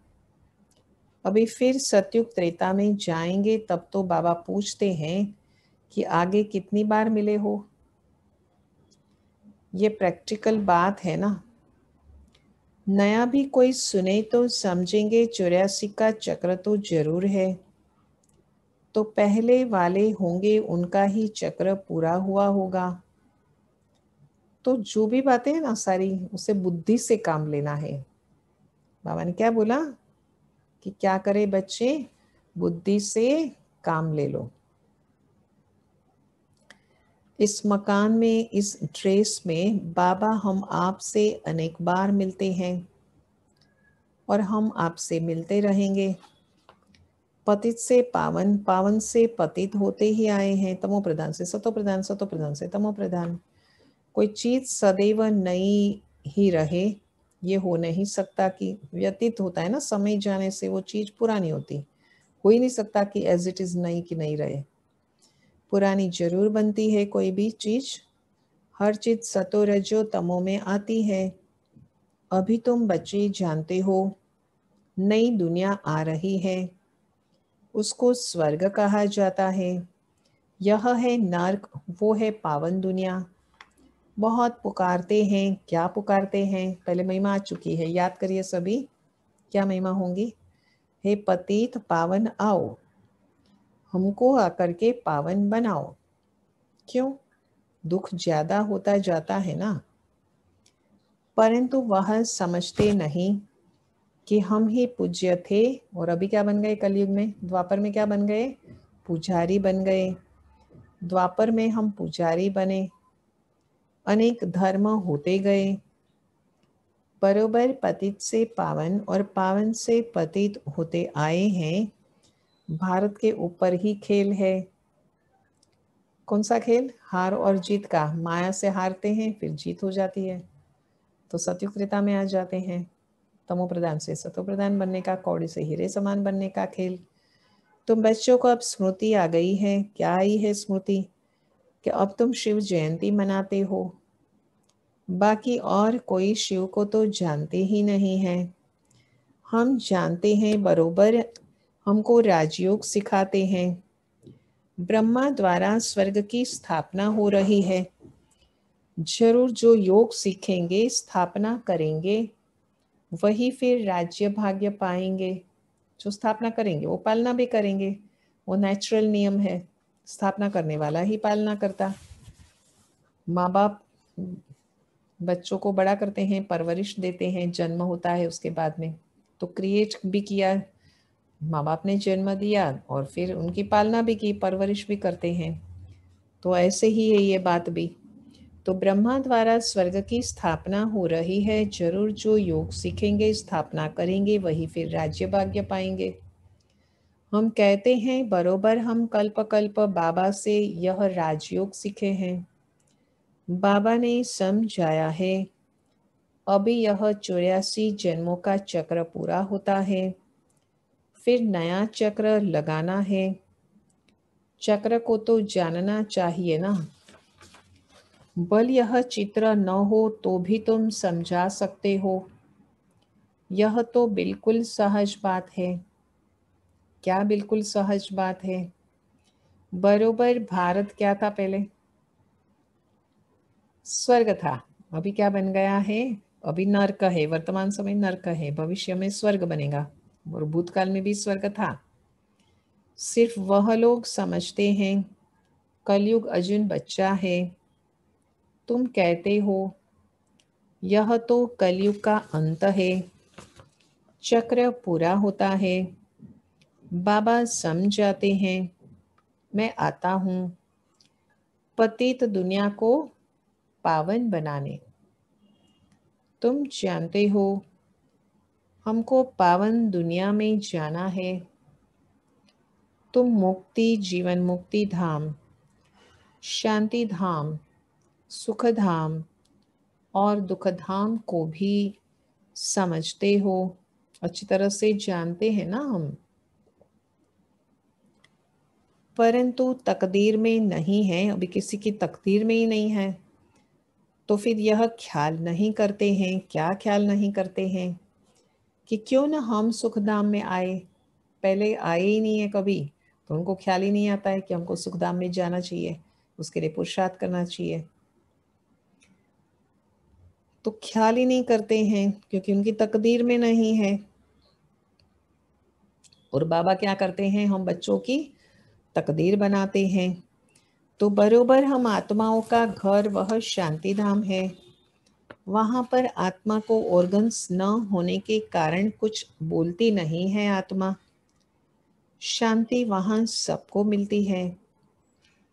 अभी फिर सतयुग त्रेता में जाएंगे, तब तो बाबा पूछते हैं कि आगे कितनी बार मिले हो। ये प्रैक्टिकल बात है ना। नया भी कोई सुने तो समझेंगे 84 का चक्र तो जरूर है, तो पहले वाले होंगे उनका ही चक्र पूरा हुआ होगा। तो जो भी बातें हैं ना सारी, उसे बुद्धि से काम लेना है। बाबा ने क्या बोला कि क्या करे बच्चे, बुद्धि से काम ले लो। इस मकान में, इस ड्रेस में बाबा हम आपसे अनेक बार मिलते हैं और हम आपसे मिलते रहेंगे। पतित से पावन, पावन से पतित होते ही आए हैं। तमो प्रधान से सतो प्रधान, सतो प्रधान से तमो प्रधान। कोई चीज सदैव नई ही रहे, ये हो नहीं सकता। कि व्यतीत होता है ना, समय जाने से वो चीज पुरानी होती, हो ही नहीं सकता कि एज इट इज नई की नहीं रहे। पुरानी जरूर बनती है कोई भी चीज। हर चीज सतो रजो तमो में आती है। अभी तुम बच्चे जानते हो, नई दुनिया आ रही है, उसको स्वर्ग कहा जाता है। यह है नर्क, वो है पावन दुनिया। बहुत पुकारते हैं, क्या पुकारते हैं, पहले महिमा आ चुकी है, याद करिए सभी। क्या महिमा होंगी? हे पतित पावन आओ, हमको आकर के पावन बनाओ। क्यों? दुख ज्यादा होता जाता है ना। परंतु वह समझते नहीं कि हम ही पूज्य थे, और अभी क्या बन गए कलयुग में, द्वापर में क्या बन गए? पुजारी बन गए। द्वापर में हम पुजारी बने, अनेक धर्म होते गए, बरोबर पतित से पावन और पावन से पतित होते आए हैं। भारत के ऊपर ही खेल है। कौन सा खेल? हार और जीत का। माया से हारते हैं, फिर जीत हो जाती है, तो सतयुग त्रेता में आ जाते हैं। तमो प्रधान से सतो प्रधान बनने का, कौड़ी से हीरे समान बनने का खेल। तो बच्चों को अब स्मृति आ गई है। क्या आई है स्मृति? कि अब तुम शिव जयंती मनाते हो, बाकी और कोई शिव को तो जानते ही नहीं है। हम जानते हैं बरोबर, हमको राजयोग सिखाते हैं। ब्रह्मा द्वारा स्वर्ग की स्थापना हो रही है। जरूर जो योग सीखेंगे, स्थापना करेंगे, वही फिर राज्य भाग्य पाएंगे। जो स्थापना करेंगे वो पालना भी करेंगे, वो नेचुरल नियम है। स्थापना करने वाला ही पालना करता। माँ बाप बच्चों को बड़ा करते हैं, परवरिश देते हैं, जन्म होता है उसके बाद में, तो क्रिएट भी किया, माँ बाप ने जन्म दिया और फिर उनकी पालना भी की, परवरिश भी करते हैं। तो ऐसे ही है ये बात भी। तो ब्रह्मा द्वारा स्वर्ग की स्थापना हो रही है। जरूर जो योग सीखेंगे, स्थापना करेंगे, वही फिर राज्य भाग्य पाएंगे। हम कहते हैं बरोबर हम कल्प कल्प बाबा से यह राजयोग सीखे हैं। बाबा ने समझाया है अभी यह 84 जन्मों का चक्र पूरा होता है, फिर नया चक्र लगाना है। चक्र को तो जानना चाहिए ना। बल यह चित्र न हो तो भी तुम समझा सकते हो। यह तो बिल्कुल सहज बात है। क्या बिल्कुल सहज बात है? बरोबर भारत क्या था पहले? स्वर्ग था। अभी क्या बन गया है? अभी नरक है। वर्तमान समय नरक है, भविष्य में स्वर्ग बनेगा। और भूतकाल में भी स्वर्ग था। सिर्फ वह लोग समझते हैं कलयुग अर्जुन बच्चा है। तुम कहते हो यह तो कलयुग का अंत है, चक्र पूरा होता है। बाबा समझाते हैं मैं आता हूँ पतित दुनिया को पावन बनाने। तुम जानते हो हमको पावन दुनिया में जाना है। तुम मुक्ति, जीवन मुक्ति धाम, शांति धाम, सुख धाम और दुख धाम को भी समझते हो, अच्छी तरह से जानते हैं ना हम। परंतु तकदीर में नहीं है, अभी किसी की तकदीर में ही नहीं है। तो फिर यह ख्याल नहीं करते हैं। क्या ख्याल नहीं करते हैं? कि क्यों ना हम सुखधाम में आए। पहले आए ही नहीं है कभी, तो उनको ख्याल ही नहीं आता है कि हमको सुखधाम में जाना चाहिए, उसके लिए पुरुषार्थ करना चाहिए। तो ख्याल ही नहीं करते हैं क्योंकि उनकी तकदीर में नहीं है। और बाबा क्या करते हैं? हम बच्चों की तकदीर बनाते हैं। तो बरोबर हम आत्माओं का घर वह शांति धाम है। वहां पर आत्मा को ऑर्गन्स न होने के कारण कुछ बोलती नहीं है आत्मा। शांति वहां सबको मिलती है।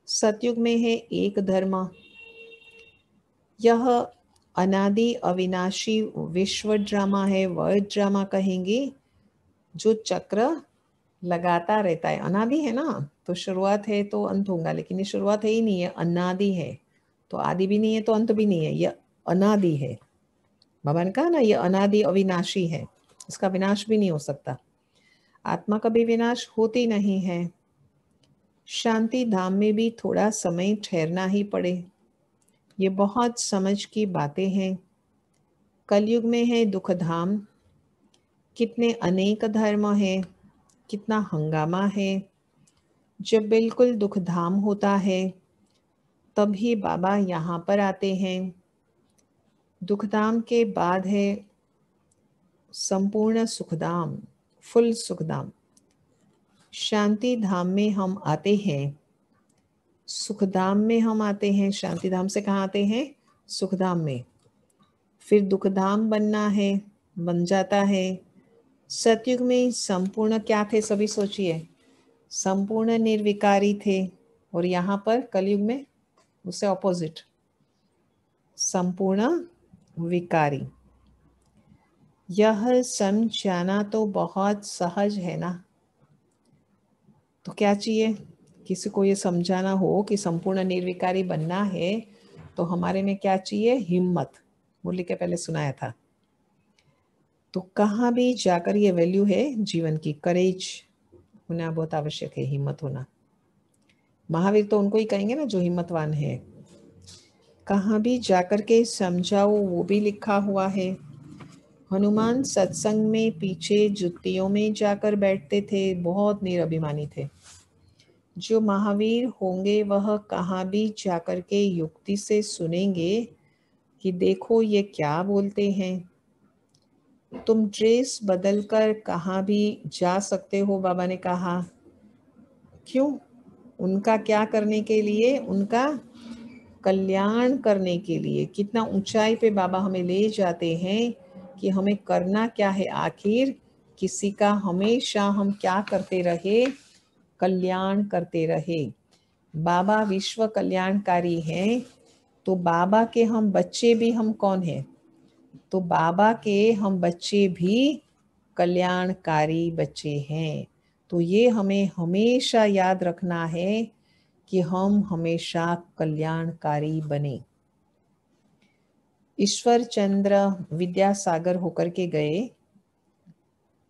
सतयुग में है एक धर्म। यह अनादि अविनाशी विश्व ड्रामा है। वह ड्रामा कहेंगे जो चक्र लगाता रहता है। अनादि है ना, तो शुरुआत है तो अंत होगा, लेकिन ये शुरुआत है ही नहीं है, अनादि है। तो आदि भी नहीं है तो अंत भी नहीं है, यह अनादि है। बाबा ने कहा ना ये अनादि अविनाशी है, इसका विनाश भी नहीं हो सकता। आत्मा का भी विनाश होती नहीं है। शांति धाम में भी थोड़ा समय ठहरना ही पड़े। ये बहुत समझ की बातें हैं। कलयुग में है दुख धाम। कितने अनेक धर्म है, कितना हंगामा है। जब बिल्कुल दुख धाम होता है तभी बाबा यहाँ पर आते हैं। दुखधाम के बाद है संपूर्ण सुखधाम, फुल सुखधाम। शांति धाम में हम आते हैं, सुखधाम में हम आते हैं। शांति धाम से कहाँ आते हैं? सुखधाम में। फिर दुखधाम बनना है, बन जाता है। सतयुग में संपूर्ण क्या थे? सभी सोचिए, संपूर्ण निर्विकारी थे। और यहाँ पर कलयुग में उससे ऑपोजिट, संपूर्ण विकारी। यह समझाना तो बहुत सहज है ना। तो क्या चाहिए? किसी को ये समझाना हो कि संपूर्ण निर्विकारी बनना है तो हमारे में क्या चाहिए? हिम्मत। मुरली के पहले सुनाया था। तो कहाँ भी जाकर ये वैल्यू है जीवन की, करेज होना बहुत आवश्यक है, हिम्मत होना। महावीर तो उनको ही कहेंगे ना जो हिम्मतवान है। कहाँ भी जाकर के समझाओ, वो भी लिखा हुआ है। हनुमान सत्संग में पीछे जुत्तियों में जाकर बैठते थे, बहुत निरभिमानी थे। जो महावीर होंगे वह कहाँ भी जाकर के युक्ति से सुनेंगे कि देखो ये क्या बोलते हैं। तुम ड्रेस बदलकर कहाँ भी जा सकते हो, बाबा ने कहा। क्यों? उनका क्या करने के लिए? उनका कल्याण करने के लिए। कितना ऊंचाई पे बाबा हमें ले जाते हैं कि हमें करना क्या है आखिर। किसी का हमेशा हम क्या करते रहे? कल्याण करते रहे। बाबा विश्व कल्याणकारी हैं, तो बाबा के हम बच्चे भी, हम कौन हैं? तो बाबा के हम बच्चे भी कल्याणकारी बच्चे हैं। तो ये हमें हमेशा याद रखना है कि हम हमेशा कल्याणकारी बने। ईश्वर चंद्र विद्यासागर होकर के गए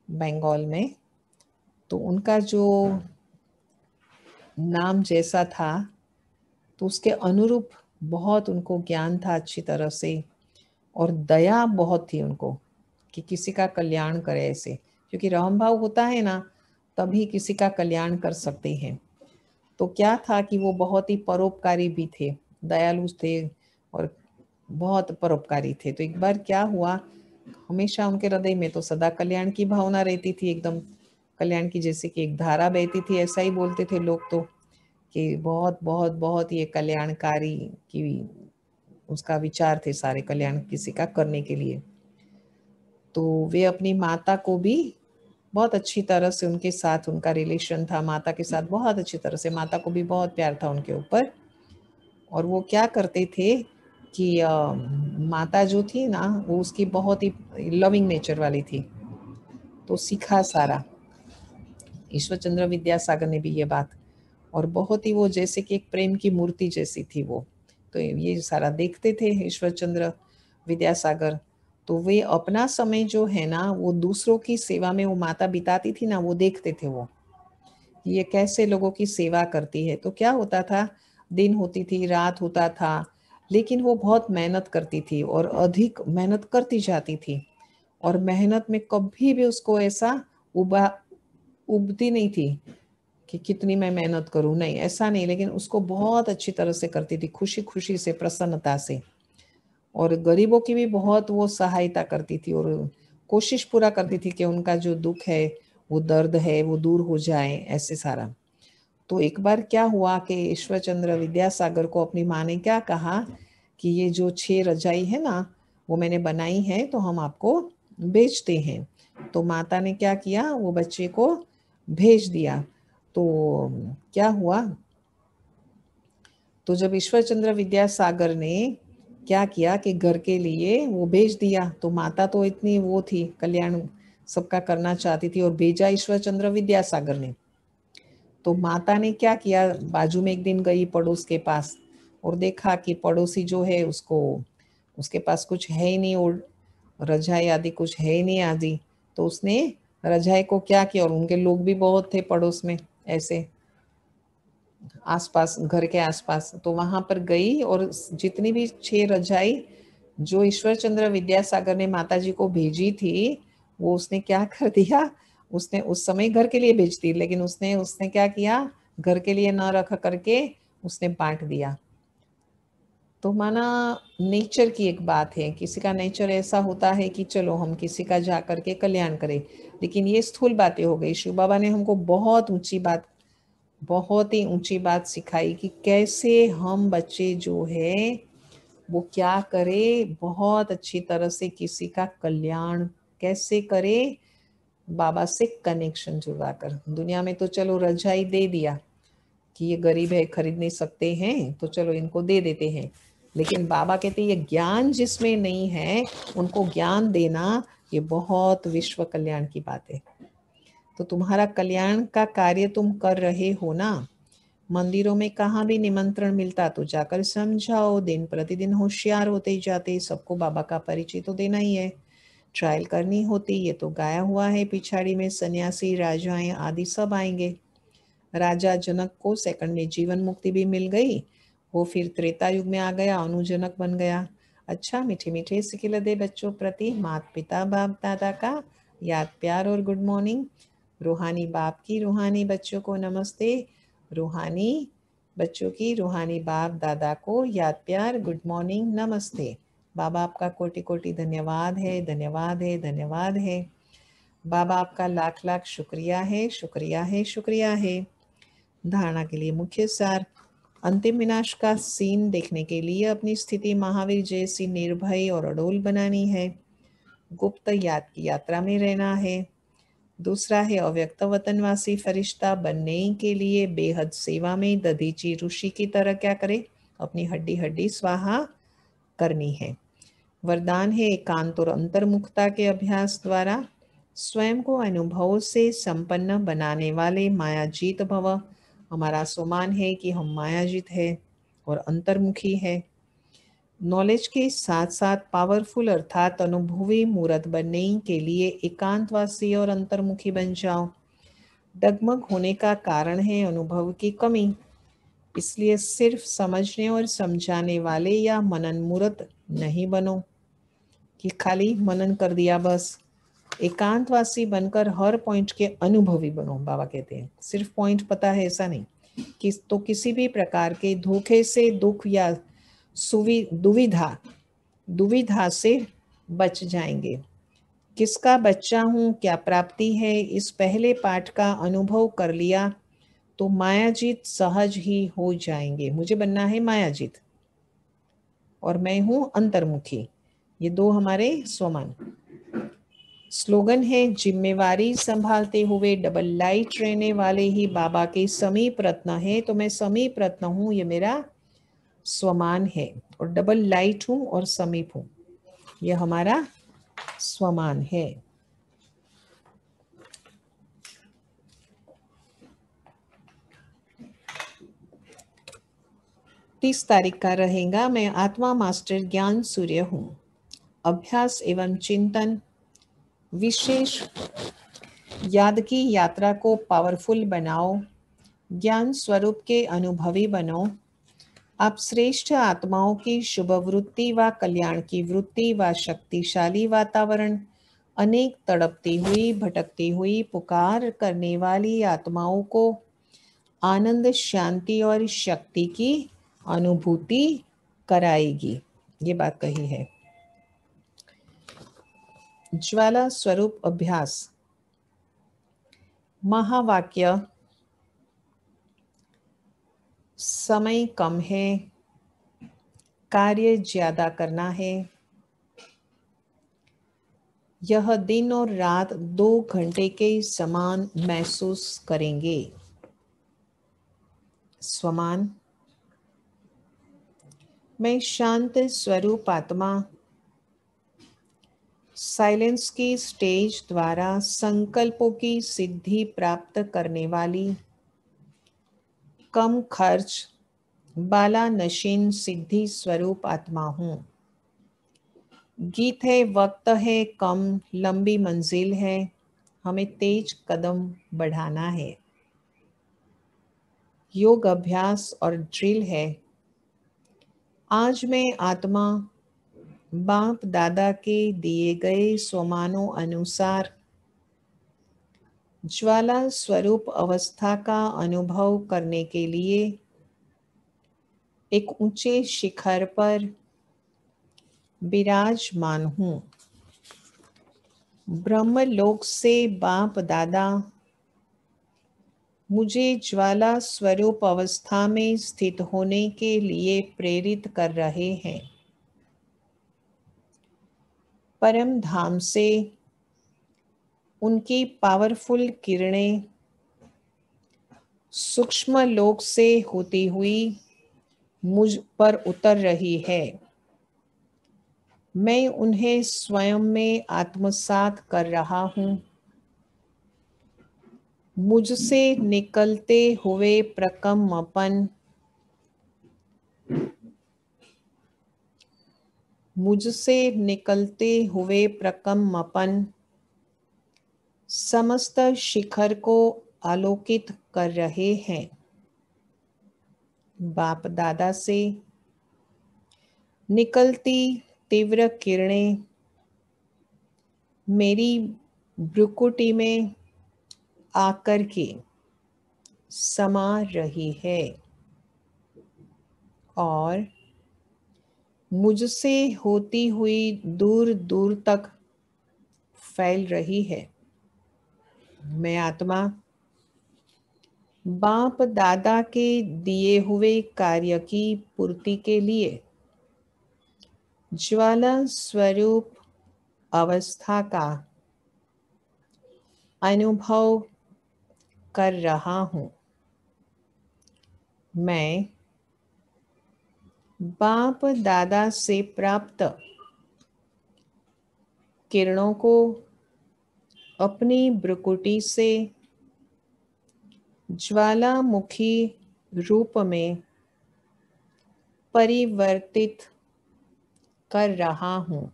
बंगाल में, तो उनका जो नाम जैसा था तो उसके अनुरूप बहुत उनको ज्ञान था अच्छी तरह से, और दया बहुत थी उनको कि किसी का कल्याण करे ऐसे, क्योंकि रहम भाव होता है ना, तभी किसी का कल्याण कर सकते हैं। तो क्या था कि वो बहुत ही परोपकारी भी थे, दयालु थे और बहुत परोपकारी थे। तो एक बार क्या हुआ, हमेशा उनके हृदय में तो सदा कल्याण की भावना रहती थी, एकदम कल्याण की जैसे कि एक धारा बहती थी, ऐसा ही बोलते थे लोग तो, कि बहुत बहुत बहुत ये कल्याणकारी की उसका विचार थे सारे, कल्याण किसी का करने के लिए। तो वे अपनी माता को भी बहुत अच्छी तरह से, उनके साथ उनका रिलेशन था माता के साथ बहुत अच्छी तरह से, माता को भी बहुत प्यार था उनके ऊपर। और वो क्या करते थे कि माता जो थी ना, वो उसकी बहुत ही लविंग नेचर वाली थी, तो सीखा सारा ईश्वर चंद्र विद्यासागर ने भी ये बात। और बहुत ही वो जैसे कि एक प्रेम की मूर्ति जैसी थी वो, तो ये सारा देखते थे ईश्वर चंद्र विद्यासागर। तो वे अपना समय जो है ना, वो दूसरों की सेवा में वो माता बिताती थी ना, वो देखते थे वो, ये कैसे लोगों की सेवा करती है। तो क्या होता था, दिन होती थी, रात होता था, लेकिन वो बहुत मेहनत करती थी और अधिक मेहनत करती जाती थी, और मेहनत में कभी भी उसको ऐसा उबती नहीं थी कि कितनी मैं मेहनत करूं, नहीं ऐसा नहीं, लेकिन उसको बहुत अच्छी तरह से करती थी, खुशी खुशी से, प्रसन्नता से। और गरीबों की भी बहुत वो सहायता करती थी और कोशिश पूरा करती थी कि उनका जो दुख है, वो दर्द है, वो दूर हो जाए, ऐसे सारा। तो एक बार क्या हुआ कि ईश्वर चंद्र विद्यासागर को अपनी माँ ने क्या कहा कि ये जो 6 रजाई है ना, वो मैंने बनाई है, तो हम आपको बेचते हैं। तो माता ने क्या किया, वो बच्चे को भेज दिया। तो क्या हुआ, तो जब ईश्वर चंद्र विद्यासागर ने क्या किया कि घर के लिए वो भेज दिया, तो माता तो इतनी वो थी, कल्याण सबका करना चाहती थी, और भेजा ईश्वर चंद्र विद्यासागर ने। तो माता ने क्या किया, बाजू में एक दिन गई पड़ोस के पास, और देखा कि पड़ोसी जो है उसको, उसके पास कुछ है ही नहीं, और रजाई आदि कुछ है ही नहीं आदि। तो उसने रजाई को क्या किया, और उनके लोग भी बहुत थे पड़ोस में ऐसे आसपास, घर के आसपास, तो वहां पर गई, और जितनी भी 6 रजाई जो ईश्वर चंद्र विद्यासागर ने माता जी को भेजी थी, वो उसने क्या कर दिया, उसने उस समय घर के लिए भेजती, लेकिन उसने उसने क्या किया, घर के लिए न रख करके उसने बांट दिया। तो माना नेचर की एक बात है, किसी का नेचर ऐसा होता है कि चलो हम किसी का जा करके कल्याण करें, लेकिन ये स्थूल बातें हो गई। शिव बाबा ने हमको बहुत ऊंची बात, बहुत ही ऊंची बात सिखाई कि कैसे हम बच्चे जो है वो क्या करे, बहुत अच्छी तरह से किसी का कल्याण कैसे करे, बाबा से कनेक्शन जुड़वाकर। दुनिया में तो चलो रजाई दे दिया कि ये गरीब है, खरीद नहीं सकते हैं, तो चलो इनको दे देते हैं, लेकिन बाबा कहते ये ज्ञान जिसमें नहीं है, उनको ज्ञान देना, ये बहुत विश्व कल्याण की बात है। तो तुम्हारा कल्याण का कार्य तुम कर रहे हो ना, मंदिरों में कहाँ भी निमंत्रण मिलता तो जाकर समझाओ, दिन प्रतिदिन होशियार होते जाते, सबको बाबा का परिचय तो देना ही है, ट्रायल करनी होती, ये तो गाया हुआ है, पिछाड़ी में सन्यासी, राजाएं आदि सब आएंगे। राजा जनक को सेकंड में जीवन मुक्ति भी मिल गई, वो फिर त्रेता युग में आ गया, अनुजनक बन गया। अच्छा, मीठे मीठे सिखिल दे बच्चों प्रति माता पिता बाप दादा का याद प्यार और गुड मॉर्निंग। रूहानी बाप की रूहानी बच्चों को नमस्ते, रूहानी बच्चों की रूहानी बाप दादा को याद प्यार गुड मॉर्निंग नमस्ते। बाबा आपका कोटि कोटि धन्यवाद है, धन्यवाद है, धन्यवाद है। बाबा आपका लाख लाख शुक्रिया है, शुक्रिया है, शुक्रिया है। धारणा के लिए मुख्य सार। अंतिम विनाश का सीन देखने के लिए अपनी स्थिति महावीर जैसी निर्भय और अडोल बनानी है। गुप्त याद की यात्रा में रहना है। दूसरा है अव्यक्त वतनवासी फरिश्ता बनने के लिए बेहद सेवा में दधीची ऋषि की तरह क्या करे, अपनी हड्डी हड्डी स्वाहा करनी है। वरदान है एकांत और अंतर्मुखता के अभ्यास द्वारा स्वयं को अनुभव से संपन्न बनाने वाले मायाजीत भव। हमारा सुमान है कि हम मायाजीत है और अंतर्मुखी है। नॉलेज के साथ साथ पावरफुल अर्थात अनुभवी मूर्त बनने के लिए एकांतवासी और अंतर्मुखी बन जाओ। डगमग होने का कारण है अनुभव की कमी, इसलिए सिर्फ समझने और समझाने वाले या मनन मूर्त नहीं बनो कि खाली मनन कर दिया बस। एकांतवासी बनकर हर पॉइंट के अनुभवी बनो। बाबा कहते हैं सिर्फ पॉइंट पता है ऐसा नहीं, तो किसी भी प्रकार के धोखे से, दुख या दुविधा से बच जाएंगे। किसका बच्चा हूँ, क्या प्राप्ति है, इस पहले पाठ का अनुभव कर लिया तो मायाजीत सहज ही हो जाएंगे। मुझे बनना है मायाजीत और मैं हूँ अंतर्मुखी, ये दो हमारे स्वमान। स्लोगन है जिम्मेवारी संभालते हुए डबल लाइट रहने वाले ही बाबा के समीप रत्न है। तो मैं समीप रत्न हूँ, ये मेरा स्वमान है, और डबल लाइट हूँ और समीप हूँ, यह हमारा स्वमान है। तीस तारीख का रहेगा। मैं आत्मा मास्टर ज्ञान सूर्य हूँ। अभ्यास एवं चिंतन। विशेष याद की यात्रा को पावरफुल बनाओ। ज्ञान स्वरूप के अनुभवी बनो। आप श्रेष्ठ आत्माओं की शुभ वृत्ति व कल्याण की वृत्ति व शक्तिशाली वातावरण, अनेक तड़पती हुई भटकती हुई पुकार करने वाली आत्माओं को आनंद, शांति और शक्ति की अनुभूति कराएगी। ये बात कही है। ज्वाला स्वरूप अभ्यास। महावाक्य। समय कम है, कार्य ज्यादा करना है। यह दिन और रात 2 घंटे के समान महसूस करेंगे। स्वमान। मैं शांत स्वरूप आत्मा साइलेंस की स्टेज द्वारा संकल्पों की सिद्धि प्राप्त करने वाली कम खर्च बाला नशीन सिद्धि स्वरूप आत्मा हूँ। गीत है, वक्त है कम, लंबी मंजिल है, हमें तेज कदम बढ़ाना है। योग अभ्यास और ड्रिल है। आज मैं आत्मा बाप दादा के दिए गए स्वमानों अनुसार ज्वाला स्वरूप अवस्था का अनुभव करने के लिए एक ऊंचे शिखर पर विराजमान हूँ। ब्रह्मलोक से बाप दादा मुझे ज्वाला स्वरूप अवस्था में स्थित होने के लिए प्रेरित कर रहे हैं। परम धाम से उनकी पावरफुल किरणें सूक्ष्म लोक से होती हुई मुझ पर उतर रही है। मैं उन्हें स्वयं में आत्मसात कर रहा हूँ। मुझसे निकलते हुए प्रकम्पन समस्त शिखर को आलोकित कर रहे हैं। बाप दादा से निकलती तीव्र किरणें मेरी भ्रुकुटी में आकर के समा रही है और मुझसे होती हुई दूर दूर तक फैल रही है। मैं आत्मा बाप दादा के दिए हुए कार्य की पूर्ति के लिए ज्वाला स्वरूप अवस्था का अनुभव कर रहा हूँ। मैं बाप दादा से प्राप्त किरणों को अपनी भ्रुकुटी से ज्वालामुखी रूप में परिवर्तित कर रहा हूँ।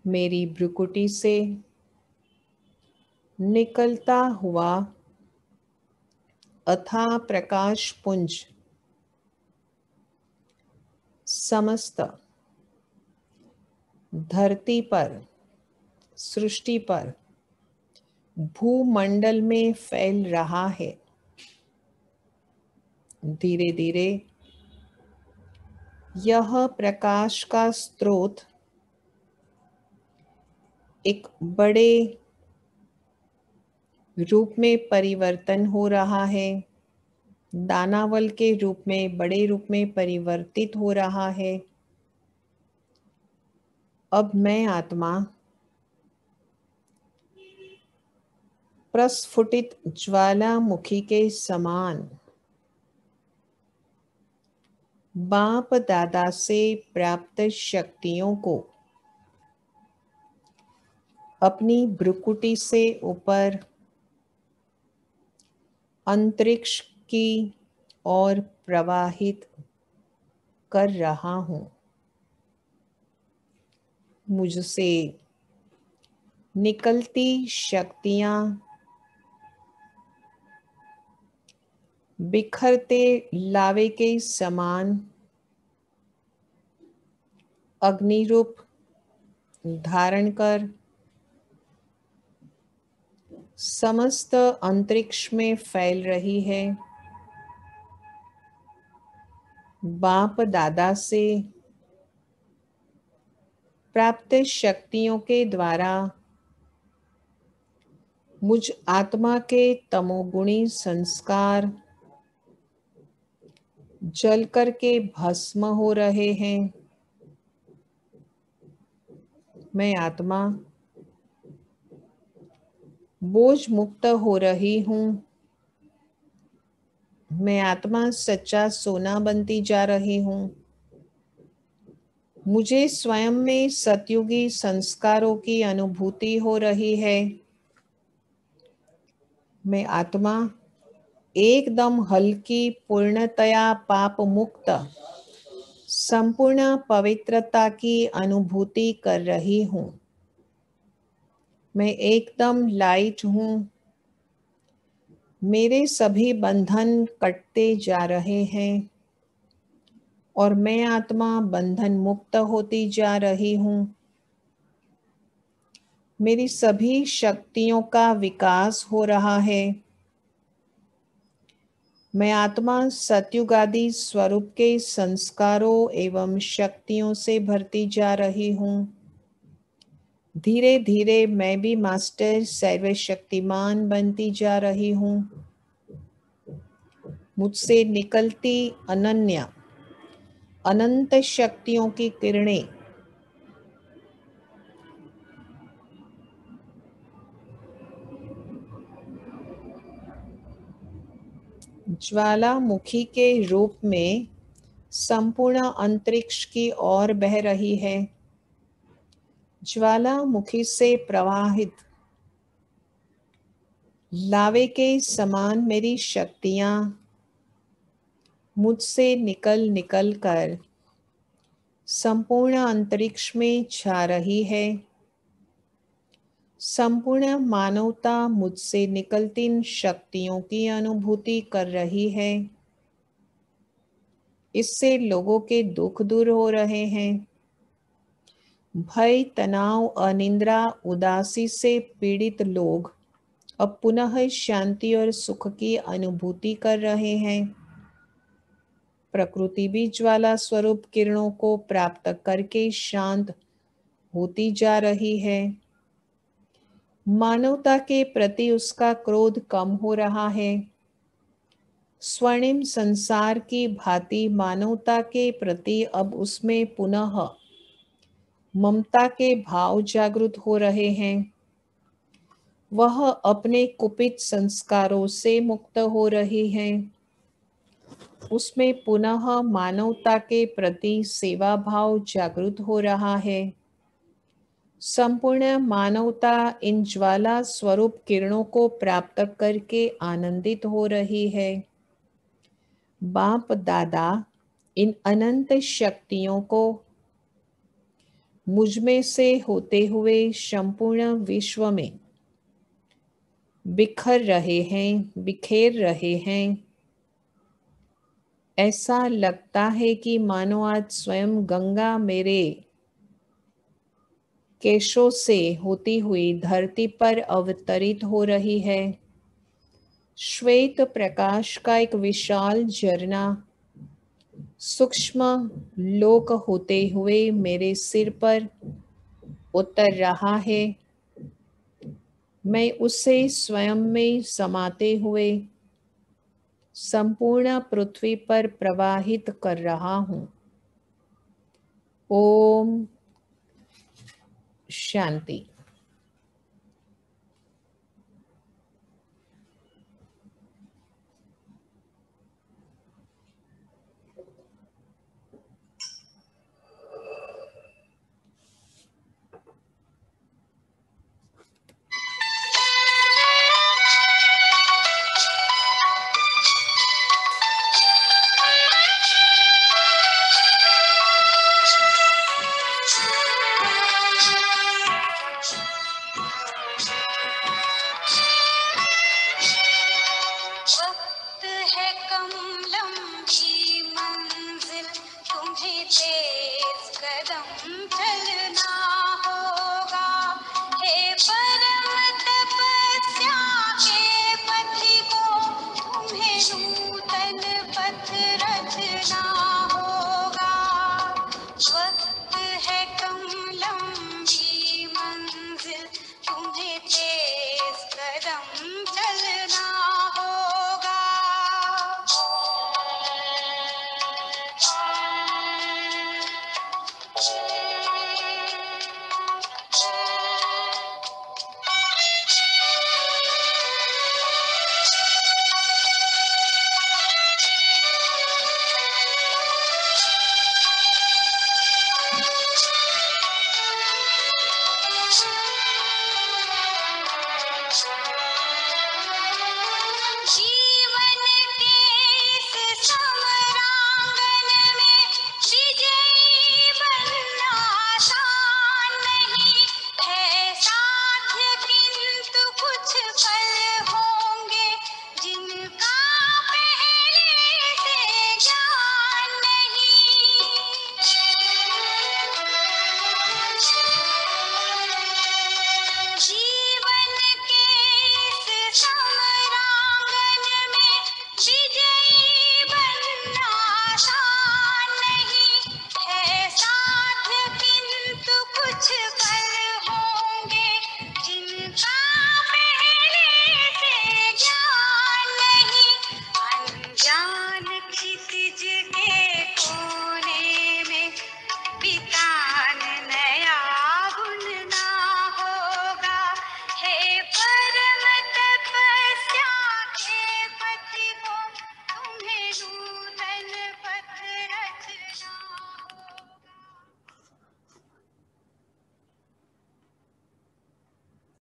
मेरी भ्रुकुटी से निकलता हुआ अथाह प्रकाश पुंज समस्त धरती पर, सृष्टि पर, भूमंडल में फैल रहा है। धीरे धीरे यह प्रकाश का स्रोत एक बड़े रूप में परिवर्तन हो रहा है, दानावल के रूप में, बड़े रूप में परिवर्तित हो रहा है। अब मैं आत्मा प्रस्फुटित ज्वालामुखी के समान बाप दादा से प्राप्त शक्तियों को अपनी भ्रुकुटी से ऊपर अंतरिक्ष की ओर प्रवाहित कर रहा हूँ। मुझसे निकलती शक्तियाँ बिखरते लावे के समान अग्नि रूप धारण कर समस्त अंतरिक्ष में फैल रही है। बाप दादा से प्राप्त शक्तियों के द्वारा मुझ आत्मा के तमोगुणी संस्कार जल कर के भस्म हो रहे हैं। मैं आत्मा बोझ मुक्त हो रही हूँ। मैं आत्मा सच्चा सोना बनती जा रही हूँ। मुझे स्वयं में सतयुगी संस्कारों की अनुभूति हो रही है। मैं आत्मा एकदम हल्की, पूर्णतया पाप मुक्त, संपूर्ण पवित्रता की अनुभूति कर रही हूँ। मैं एकदम लाइट हूँ। मेरे सभी बंधन कटते जा रहे हैं और मैं आत्मा बंधन मुक्त होती जा रही हूँ। मेरी सभी शक्तियों का विकास हो रहा है। मैं आत्मा सत्युगादि स्वरूप के संस्कारों एवं शक्तियों से भरती जा रही हूँ। धीरे धीरे मैं भी मास्टर सर्वशक्तिमान बनती जा रही हूँ। मुझसे निकलती अनन्य अनंत शक्तियों की किरणें ज्वालामुखी के रूप में संपूर्ण अंतरिक्ष की ओर बह रही है। ज्वालामुखी से प्रवाहित लावे के समान मेरी शक्तियाँ मुझसे निकल निकल कर संपूर्ण अंतरिक्ष में छा रही है। संपूर्ण मानवता मुझसे निकलती इन शक्तियों की अनुभूति कर रही है। इससे लोगों के दुख दूर हो रहे हैं। भय, तनाव, अनिद्रा, उदासी से पीड़ित लोग अब पुनः शांति और सुख की अनुभूति कर रहे हैं। प्रकृति भी ज्वाला स्वरूप किरणों को प्राप्त करके शांत होती जा रही है। मानवता के प्रति उसका क्रोध कम हो रहा है। स्वर्णिम संसार की भांति मानवता के प्रति अब उसमें पुनः ममता के भाव जागृत हो रहे हैं। वह अपने कुपित संस्कारों से मुक्त हो रही है। उसमें पुनः मानवता के प्रति सेवा भाव जागृत हो रहा है। संपूर्ण मानवता इन ज्वाला स्वरूप किरणों को प्राप्त करके आनंदित हो रही है। बाप दादा इन अनंत शक्तियों को मुझमें से होते हुए संपूर्ण विश्व में बिखेर रहे हैं। ऐसा लगता है कि मानो आज स्वयं गंगा मेरे केशों से होती हुई धरती पर अवतरित हो रही है। श्वेत प्रकाश का एक विशाल झरना सूक्ष्म लोक होते हुए मेरे सिर पर उतर रहा है। मैं उसे स्वयं में समाते हुए संपूर्ण पृथ्वी पर प्रवाहित कर रहा हूँ। ओम शांति। वक्त है कम लंबी मंजिल, तुम्हें तेज कदम चलना होगा। हे परम तपस्या के पथिकों, तुम्हें नूतन पथ रचना होगा। वक्त है कम लंबी मंजिल, तुम्हें तेज कदम चलना होगा। जीवन के इस समरांगन में विजयी बनना आसान नहीं है साध्य, किंतु कुछ पल